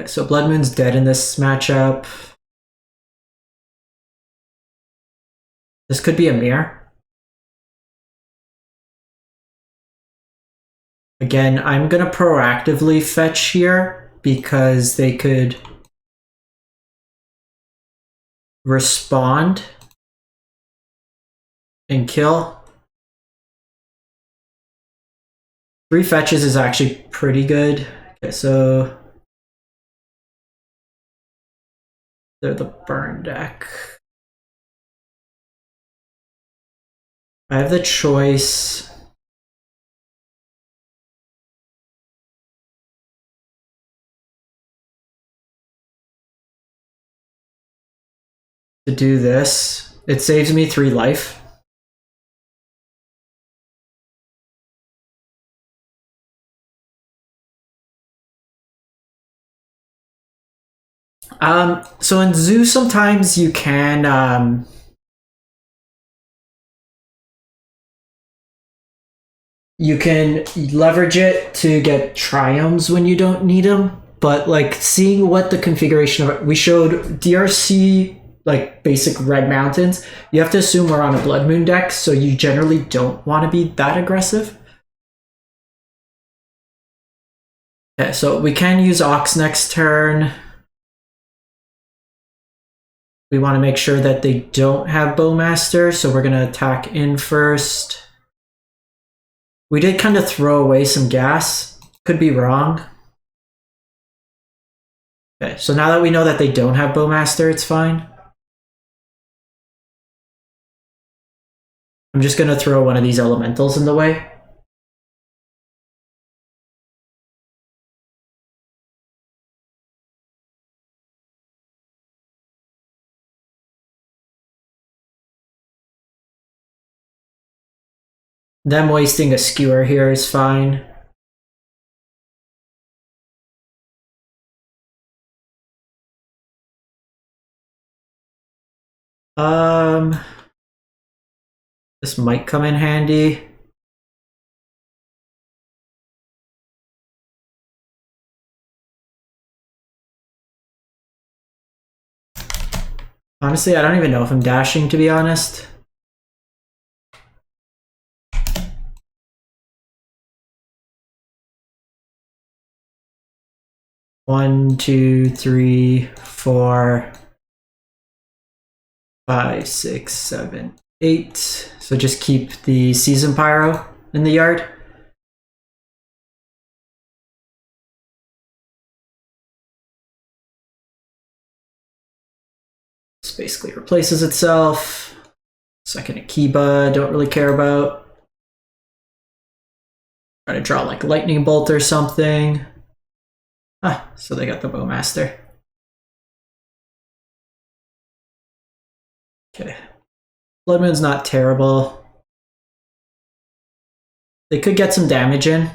So Blood Moon's dead in this matchup. This could be a mirror. Again, I'm going to proactively fetch here because they could respond and kill. 3 fetches is actually pretty good. Okay, so they're the burn deck. I have the choice. To do this. It saves me 3 life. So in zoo, sometimes you can leverage it to get triomes when you don't need them. But like seeing what the configuration of it, we showed DRC like basic red mountains. You have to assume we're on a blood moon deck, so you generally don't want to be that aggressive. Okay, so we can use Ox next turn. We want to make sure that they don't have Bowmaster, so we're going to attack in first. We did kind of throw away some gas. Could be wrong. Okay, so now that we know that they don't have Bowmaster, it's fine. I'm just going to throw one of these elementals in the way. Them wasting a skewer here is fine. This might come in handy. Honestly, I don't even know if I'm dashing, to be honest. One, two, three, 4, 5, 6, 7, 8. So just keep the Season Pyro in the yard. This basically replaces itself. Second Akiba, don't really care about. Try to draw like Lightning Bolt or something. Ah, so they got the Bowmaster. Okay. Blood Moon's not terrible. They could get some damage in.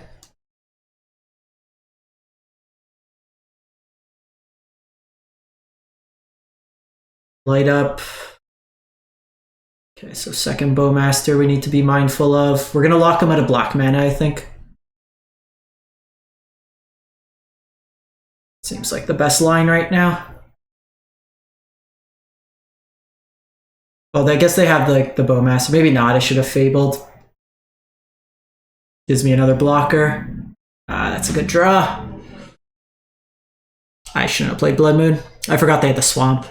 Light up. Okay, so second Bowmaster we need to be mindful of. We're going to lock him at a black mana, I think. Seems like the best line right now. Well, I guess they have the Bowmaster. Maybe not. I should have fabled. Gives me another blocker. That's a good draw. I shouldn't have played Blood Moon. I forgot they had the Swamp.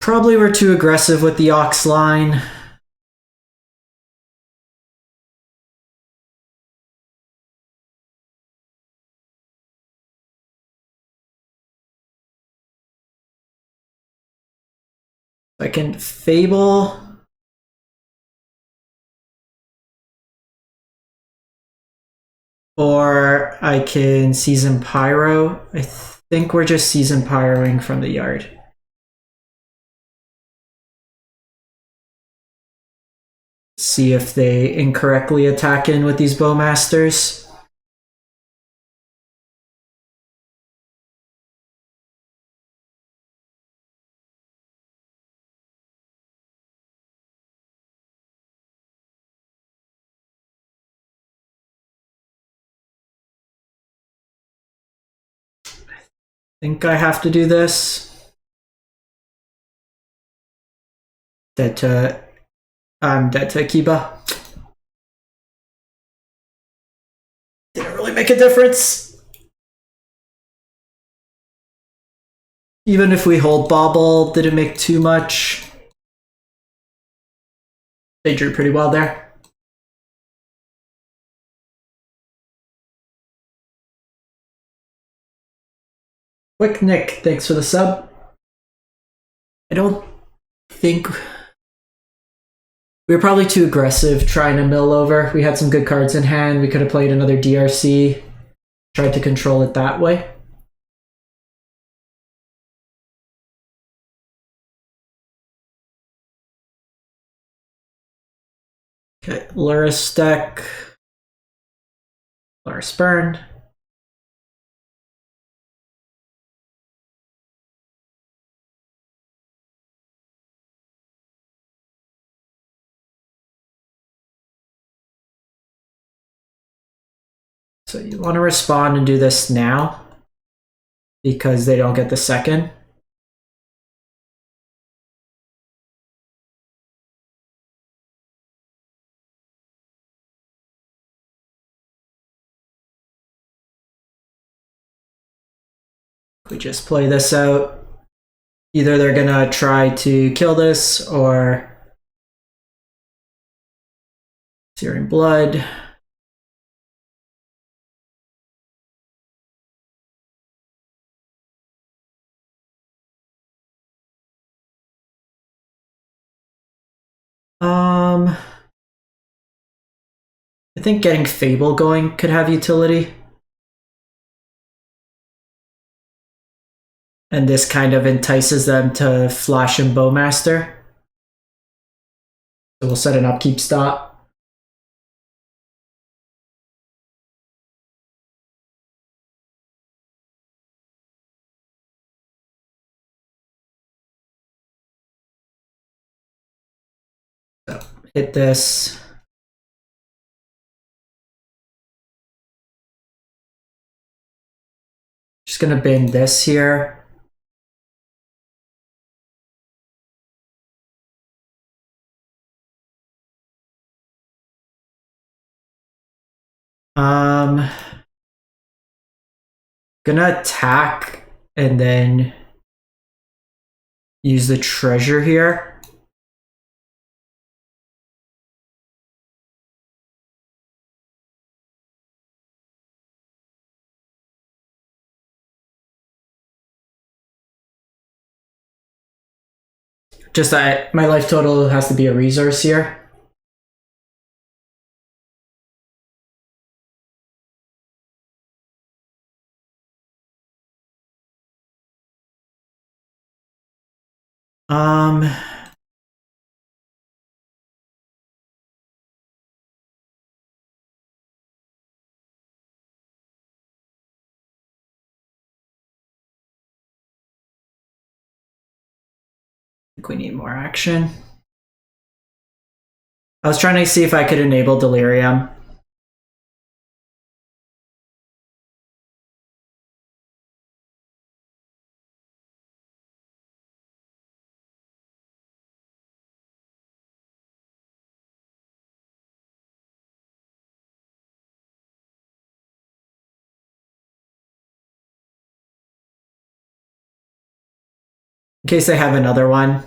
Probably were too aggressive with the Ox line. I can Fable. Or I can Season Pyro. I think we're just Season Pyroing from the yard. See if they incorrectly attack in with these Bowmasters. I think I have to do this. I'm dead to Akiba. Didn't really make a difference. Even if we hold Bobble, didn't make too much. They drew pretty well there. Quick Nick, thanks for the sub. I don't think... We were probably too aggressive trying to mill over. We had some good cards in hand. We could have played another DRC. Tried to control it that way. Okay, Luris deck. Luris burned. want to respond and do this now because they don't get the second. We just play this out. Either they're gonna try to kill this or Searing Blood. I think getting Fable going could have utility. And this kind of entices them to Flash and Bowmaster. So we'll set an upkeep stop. So hit this. Just gonna bin this here. Gonna attack and then use the treasure here. Just that my life total has to be a resource here. I think we need more action. I was trying to see if I could enable Delirium. In case I have another one.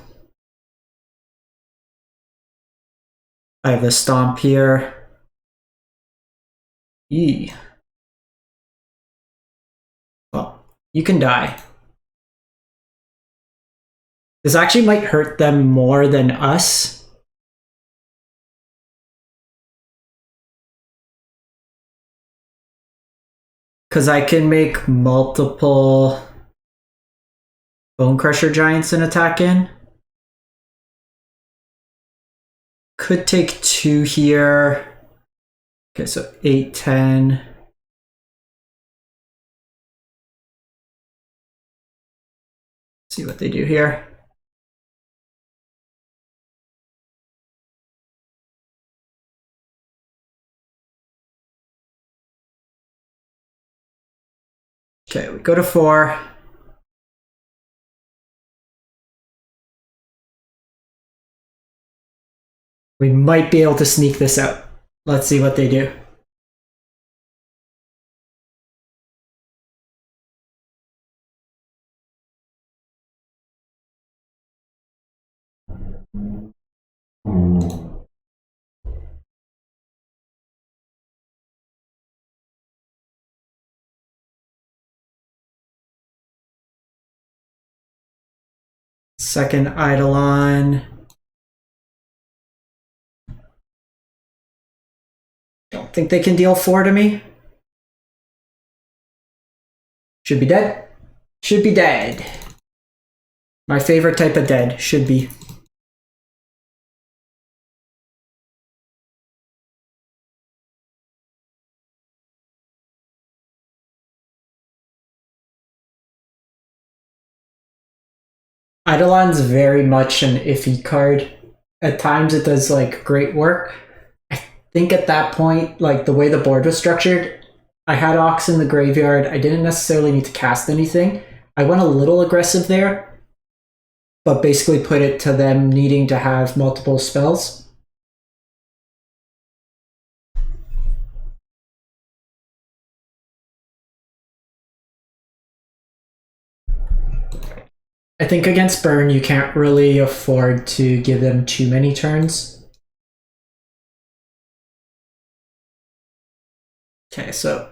I have the Stomp here. Eee. Well, you can die. This actually might hurt them more than us. Because I can make multiple Bone Crusher Giants and attack in. Could take 2 here. Okay, so 8, 10. See what they do here. Okay, we go to 4. We might be able to sneak this out. Let's see what they do. Second Eidolon. Don't think they can deal 4 to me. Should be dead. Should be dead. My favorite type of dead. Should be. Eidolon's very much an iffy card. At times it does like great work. I think at that point, like the way the board was structured, I had Ox in the graveyard. I didn't necessarily need to cast anything. I went a little aggressive there, but basically put it to them needing to have multiple spells. I think against Burn, you can't really afford to give them too many turns. Okay, so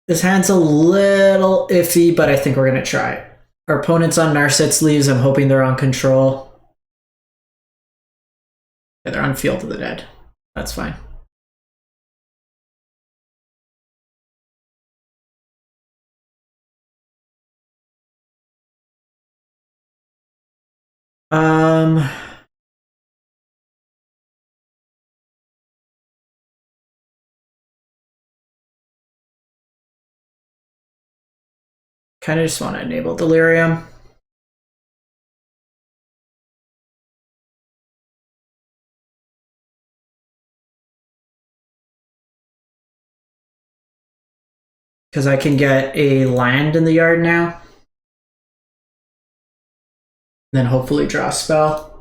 this hand's a little iffy, but I think we're going to try it. Our opponent's on Narset sleeves. I'm hoping they're on control. Yeah, they're on Field of the Dead. That's fine. Kind of just want to enable Delirium. Because I can get a land in the yard now. Then hopefully draw a spell.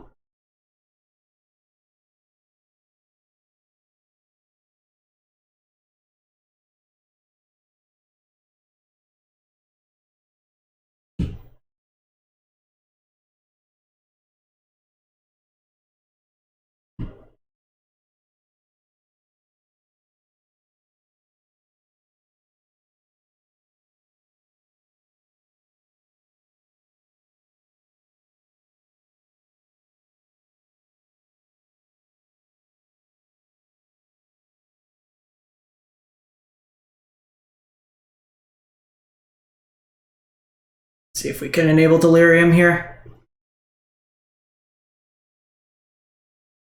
See if we can enable Delirium here.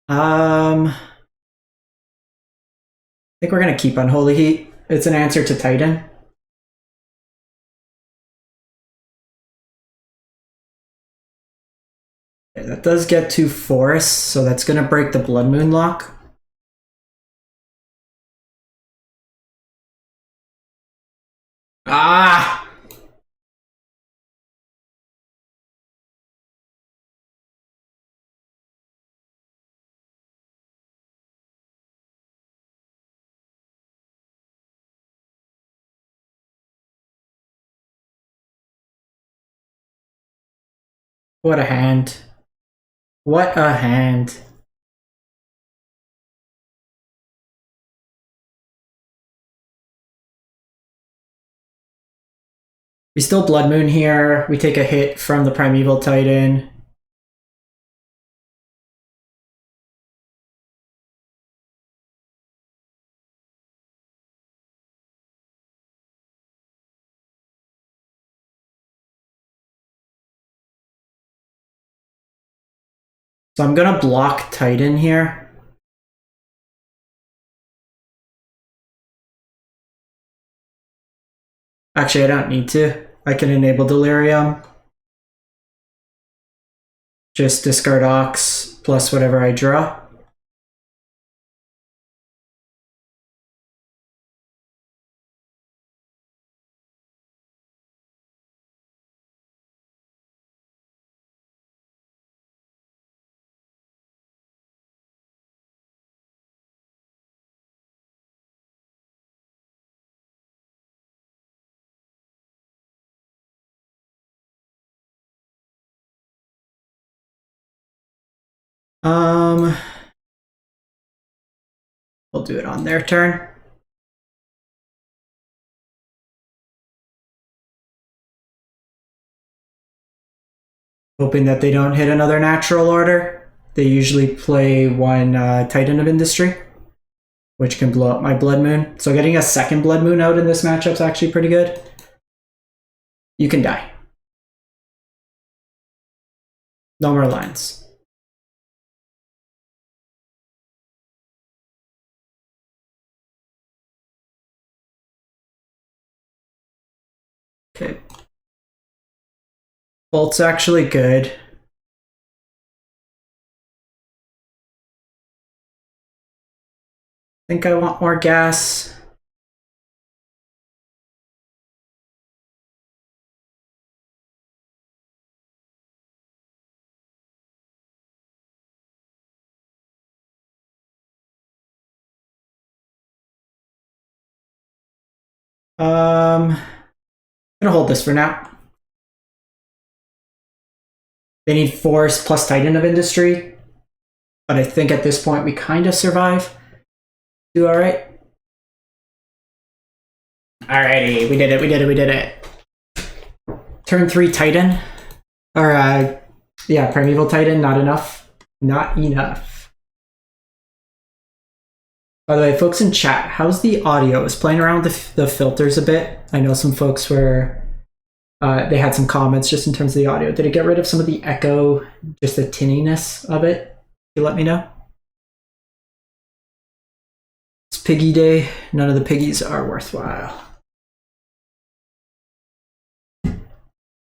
I think we're going to keep Unholy Heat. It's an answer to Titan. Okay, that does get 2 forests, so that's going to break the Blood Moon lock. Ah! What a hand. What a hand. We still Blood Moon here. We take a hit from the Primeval Titan. So I'm gonna block Titan here. Actually, I don't need to. I can enable Delirium. Just discard Ox plus whatever I draw. We'll do it on their turn. Hoping that they don't hit another natural order. They usually play one Titan of Industry, which can blow up my Blood Moon. So getting a second Blood Moon out in this matchup is actually pretty good. You can die. No more lines. Okay. Bolt's actually good. think I want more gas. I'm gonna hold this for now. They need Force plus Titan of Industry, but I think at this point we kind of survive. Do all right. Alrighty, we did it. We did it. We did it. Turn 3 Titan, or yeah, Primeval Titan. Not enough. Not enough. By the way, folks in chat, how's the audio? I was playing around with the filters a bit. I know some folks were. They had some comments just in terms of the audio. Did it get rid of some of the echo, just the tinniness of it? You let me know. It's Piggy Day. None of the piggies are worthwhile.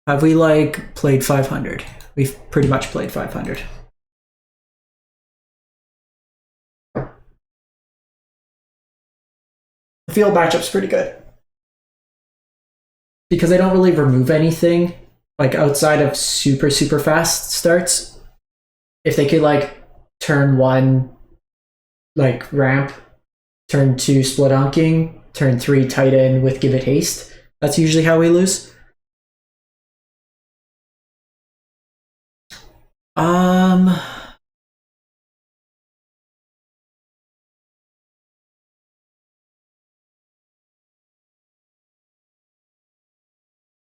Have we like played 500? We've pretty much played 500. The field matchup's pretty good. Because I don't really remove anything, like outside of super, super fast starts. If they could like turn 1, like ramp, turn 2 split unking, turn 3 Titan with give it haste, that's usually how we lose.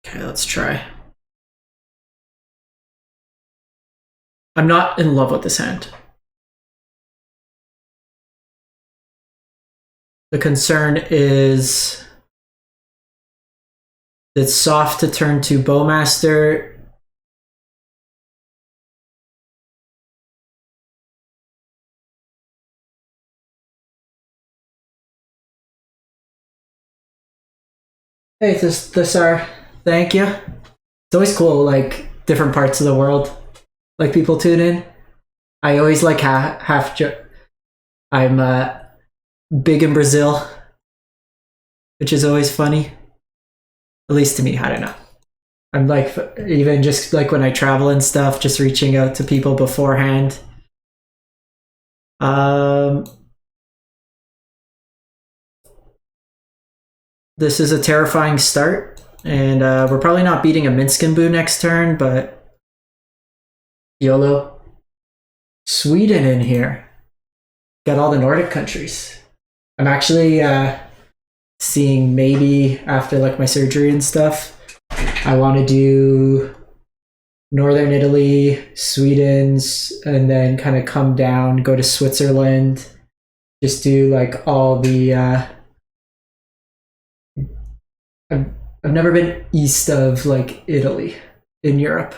Okay, let's try. I'm not in love with this hand. The concern is it's soft to turn to Bowmaster. Hey, Thessar, thank you. It's always cool, like different parts of the world, like people tune in. I always like half. I'm big in Brazil, which is always funny. At least to me, I don't know. I'm like, even just like when I travel and stuff, just reaching out to people beforehand. This is a terrifying start, and we're probably not beating a Minskin Boo next turn, but YOLO. Sweden in here. Got all the Nordic countries. I'm actually seeing maybe after like my surgery and stuff, I want to do Northern Italy, Sweden's, and then kind of come down, go to Switzerland, just do like all the I've never been east of like Italy in Europe.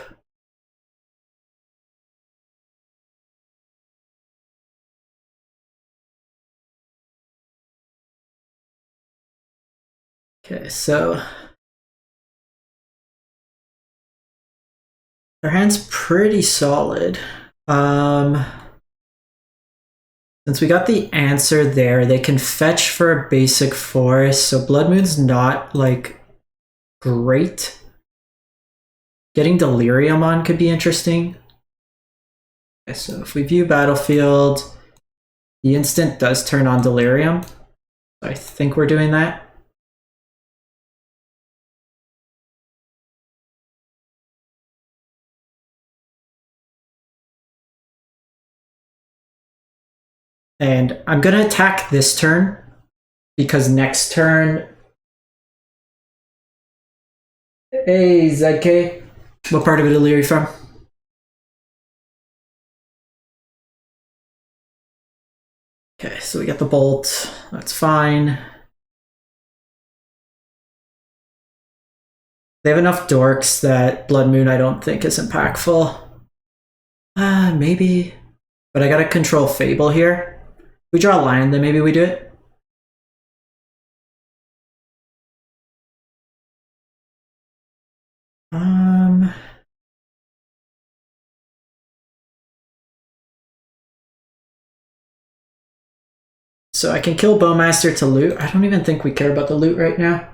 Okay, so their hand's pretty solid. Since we got the answer there, they can fetch for a basic forest, so Blood Moon's not like great. Getting Delirium on could be interesting. Okay, so if we view Battlefield, the instant does turn on Delirium. I think we're doing that. And I'm going to attack this turn because next turn... Hey, ZK. What part of Italy are you from? Okay, so we got the bolt. That's fine. They have enough dorks that Blood Moon I don't think is impactful. Maybe. But I gotta control Fable here. If we draw a line, then maybe we do it. So I can kill Bowmaster to loot. I don't even think we care about the loot right now.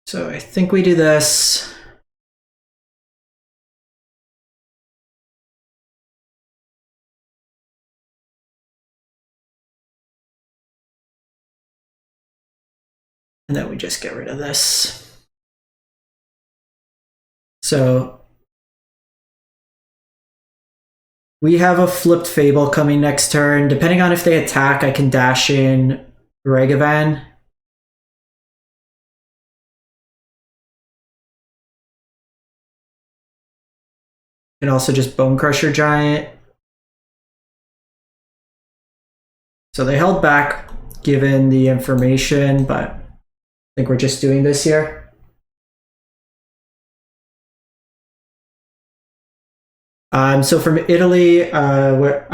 So I think we do this. And then we just get rid of this. So we have a flipped Fable coming next turn. Depending on if they attack, I can dash in Ragavan. And also just Bone Crusher Giant. So they held back given the information, but I think we're just doing this here. So from Italy, where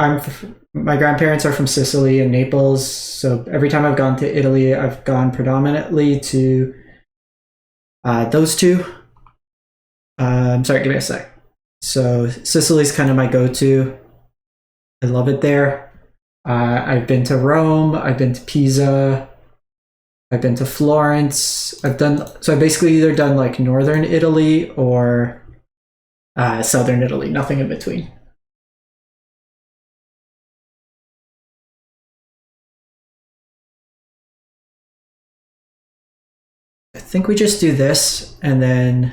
my grandparents are from Sicily and Naples. So every time I've gone to Italy, I've gone predominantly to those two. Sorry, give me a sec. So Sicily's kind of my go-to. I love it there. I've been to Rome. I've been to Pisa. I've been to Florence. I've basically either done like northern Italy or southern Italy, nothing in between. I think we just do this and then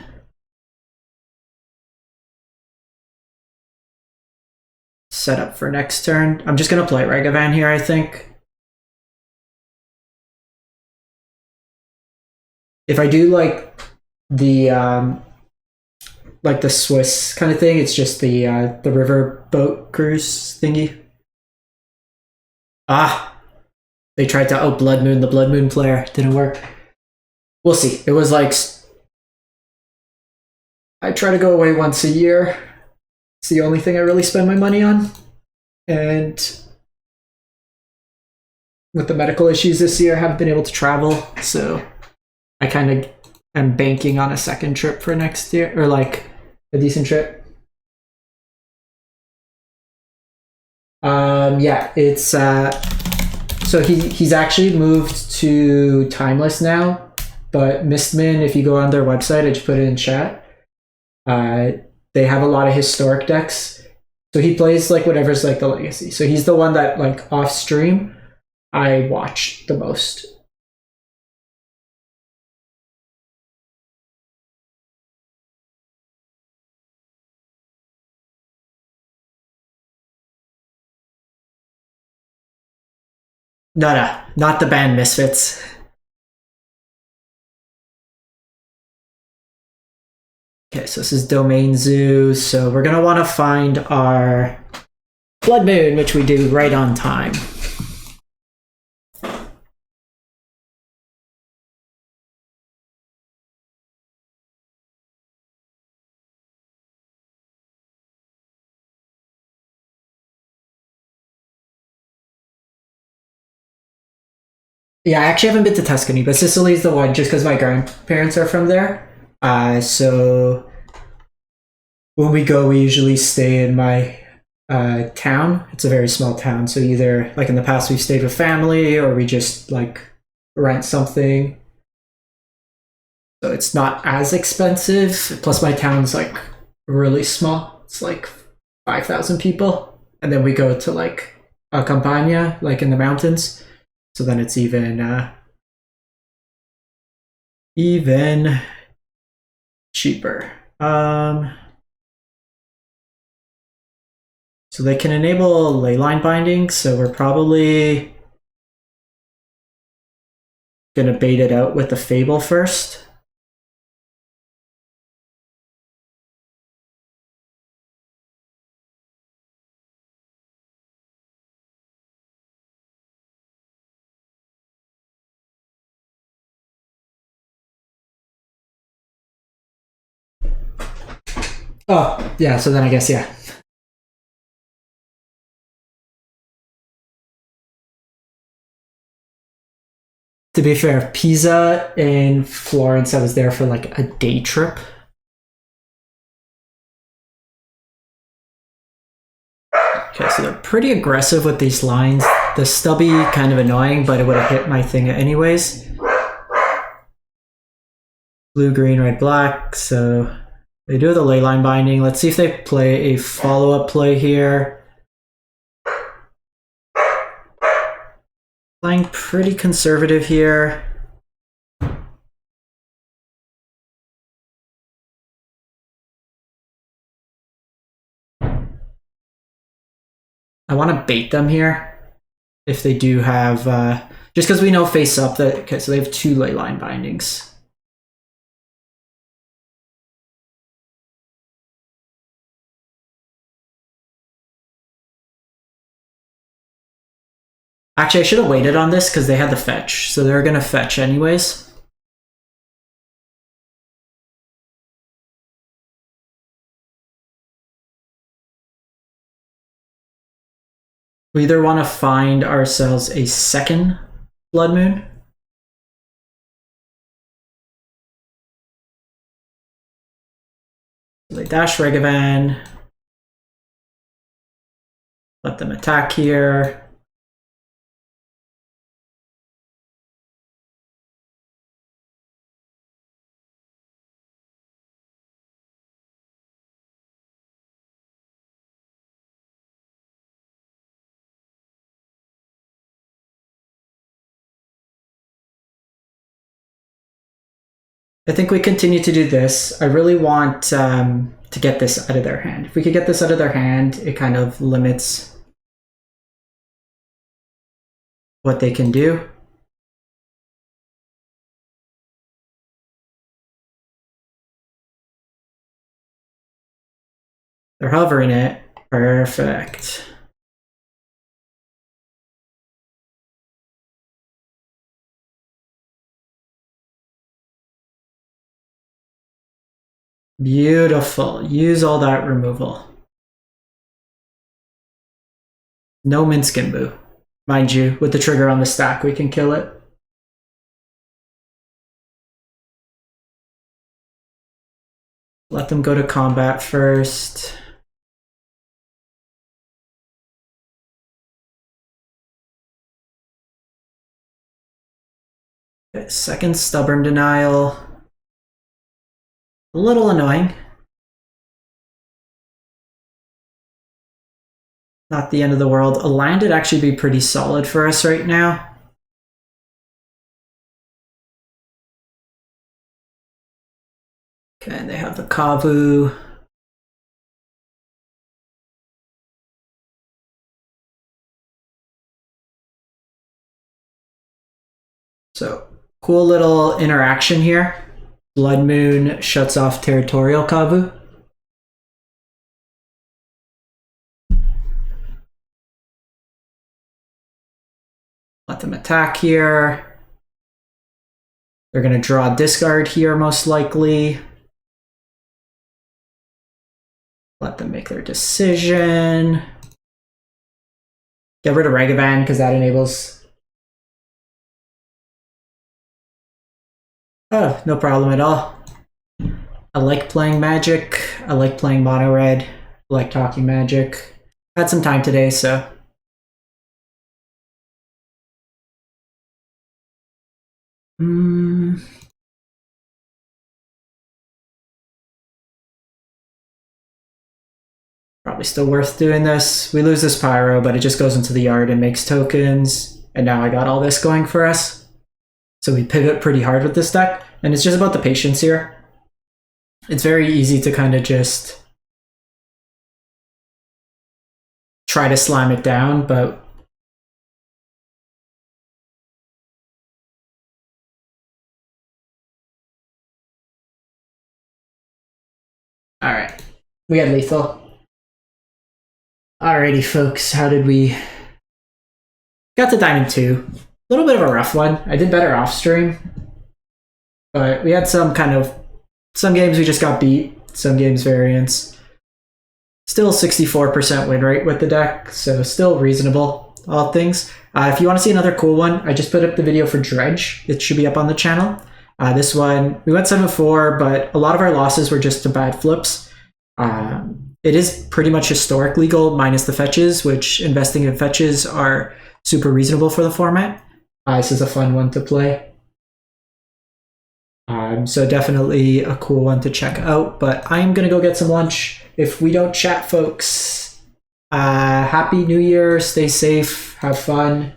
set up for next turn. I'm just gonna play Ragavan here, I think. If I do like the Swiss kind of thing, it's just the river boat cruise thingy. They tried to out Blood Moon the Blood Moon player. Didn't work. We'll see. It was like I try to go away once a year. It's the only thing I really spend my money on. And with the medical issues this year, I haven't been able to travel, so I kind of am banking on a second trip for next year, or like a decent trip. Yeah, it's so he's actually moved to Timeless now, but Mistman, if you go on their website, I just put it in chat. They have a lot of historic decks. So he plays like whatever's like the legacy. So he's the one that like off stream I watch the most. No, not the band Misfits. Okay, so this is Domain Zoo. So we're gonna want to find our Blood Moon, which we do right on time. Yeah, I actually haven't been to Tuscany, but Sicily's the one just because my grandparents are from there. So when we go, we usually stay in my town. It's a very small town, so either like in the past we've stayed with family or we just like rent something. So it's not as expensive. Plus, my town's like really small. It's like 5,000 people, and then we go to like a campagna, like in the mountains. So then it's even cheaper. So they can enable leyline binding, so we're probably gonna bait it out with the fable first. Oh, yeah, so then I guess, yeah. To be fair, Pisa and Florence, I was there for like a day trip. Okay, so they're pretty aggressive with these lines. The stubby, kind of annoying, but it would have hit my thing anyways. Blue, green, red, black. So they do the ley line binding. Let's see if they play a follow-up play here. Playing pretty conservative here. I want to bait them here if they do have, just because we know face up that, okay, so they have 2 ley line bindings. Actually, I should have waited on this because they had the fetch, so they're going to fetch anyways. We either want to find ourselves a second Blood Moon. They dash Ragavan. Let them attack here. I think we continue to do this. I really want to get this out of their hand. If we could get this out of their hand, it kind of limits what they can do. They're hovering it. Perfect. Beautiful. Use all that removal. No Minskimbu. Mind you, with the trigger on the stack, we can kill it. Let them go to combat first. Okay, second Stubborn Denial. A little annoying. Not the end of the world. A land would actually be pretty solid for us right now. Okay, and they have the Kavu. So, cool little interaction here. Blood Moon shuts off Territorial Kavu. Let them attack here. They're going to draw discard here most likely. Let them make their decision. Get rid of Ragavan because that enables... Oh, no problem at all. I like playing Magic. I like playing Mono Red. I like talking Magic. Had some time today, so... Probably still worth doing this. We lose this Pyro, but it just goes into the yard and makes tokens. And now I got all this going for us. So we pivot pretty hard with this deck. And it's just about the patience here. It's very easy to kind of just try to slam it down, but all right, we got lethal. Alrighty, folks, how did we... Got to Diamond 2. A little bit of a rough one. I did better off stream. But we had some kind of... Some games we just got beat. Some games variance. Still 64% win rate with the deck, so still reasonable, all things. If you want to see another cool one, I just put up the video for Dredge. It should be up on the channel. This one, we went 7-4, but a lot of our losses were just to bad flips. It is pretty much historic legal, minus the fetches, which investing in fetches are super reasonable for the format. This is a fun one to play. So definitely a cool one to check out, but I'm going to go get some lunch. If we don't chat, folks, Happy New Year, stay safe, have fun,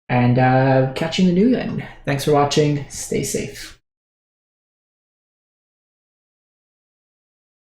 and catch you in the new one. Thanks for watching, stay safe.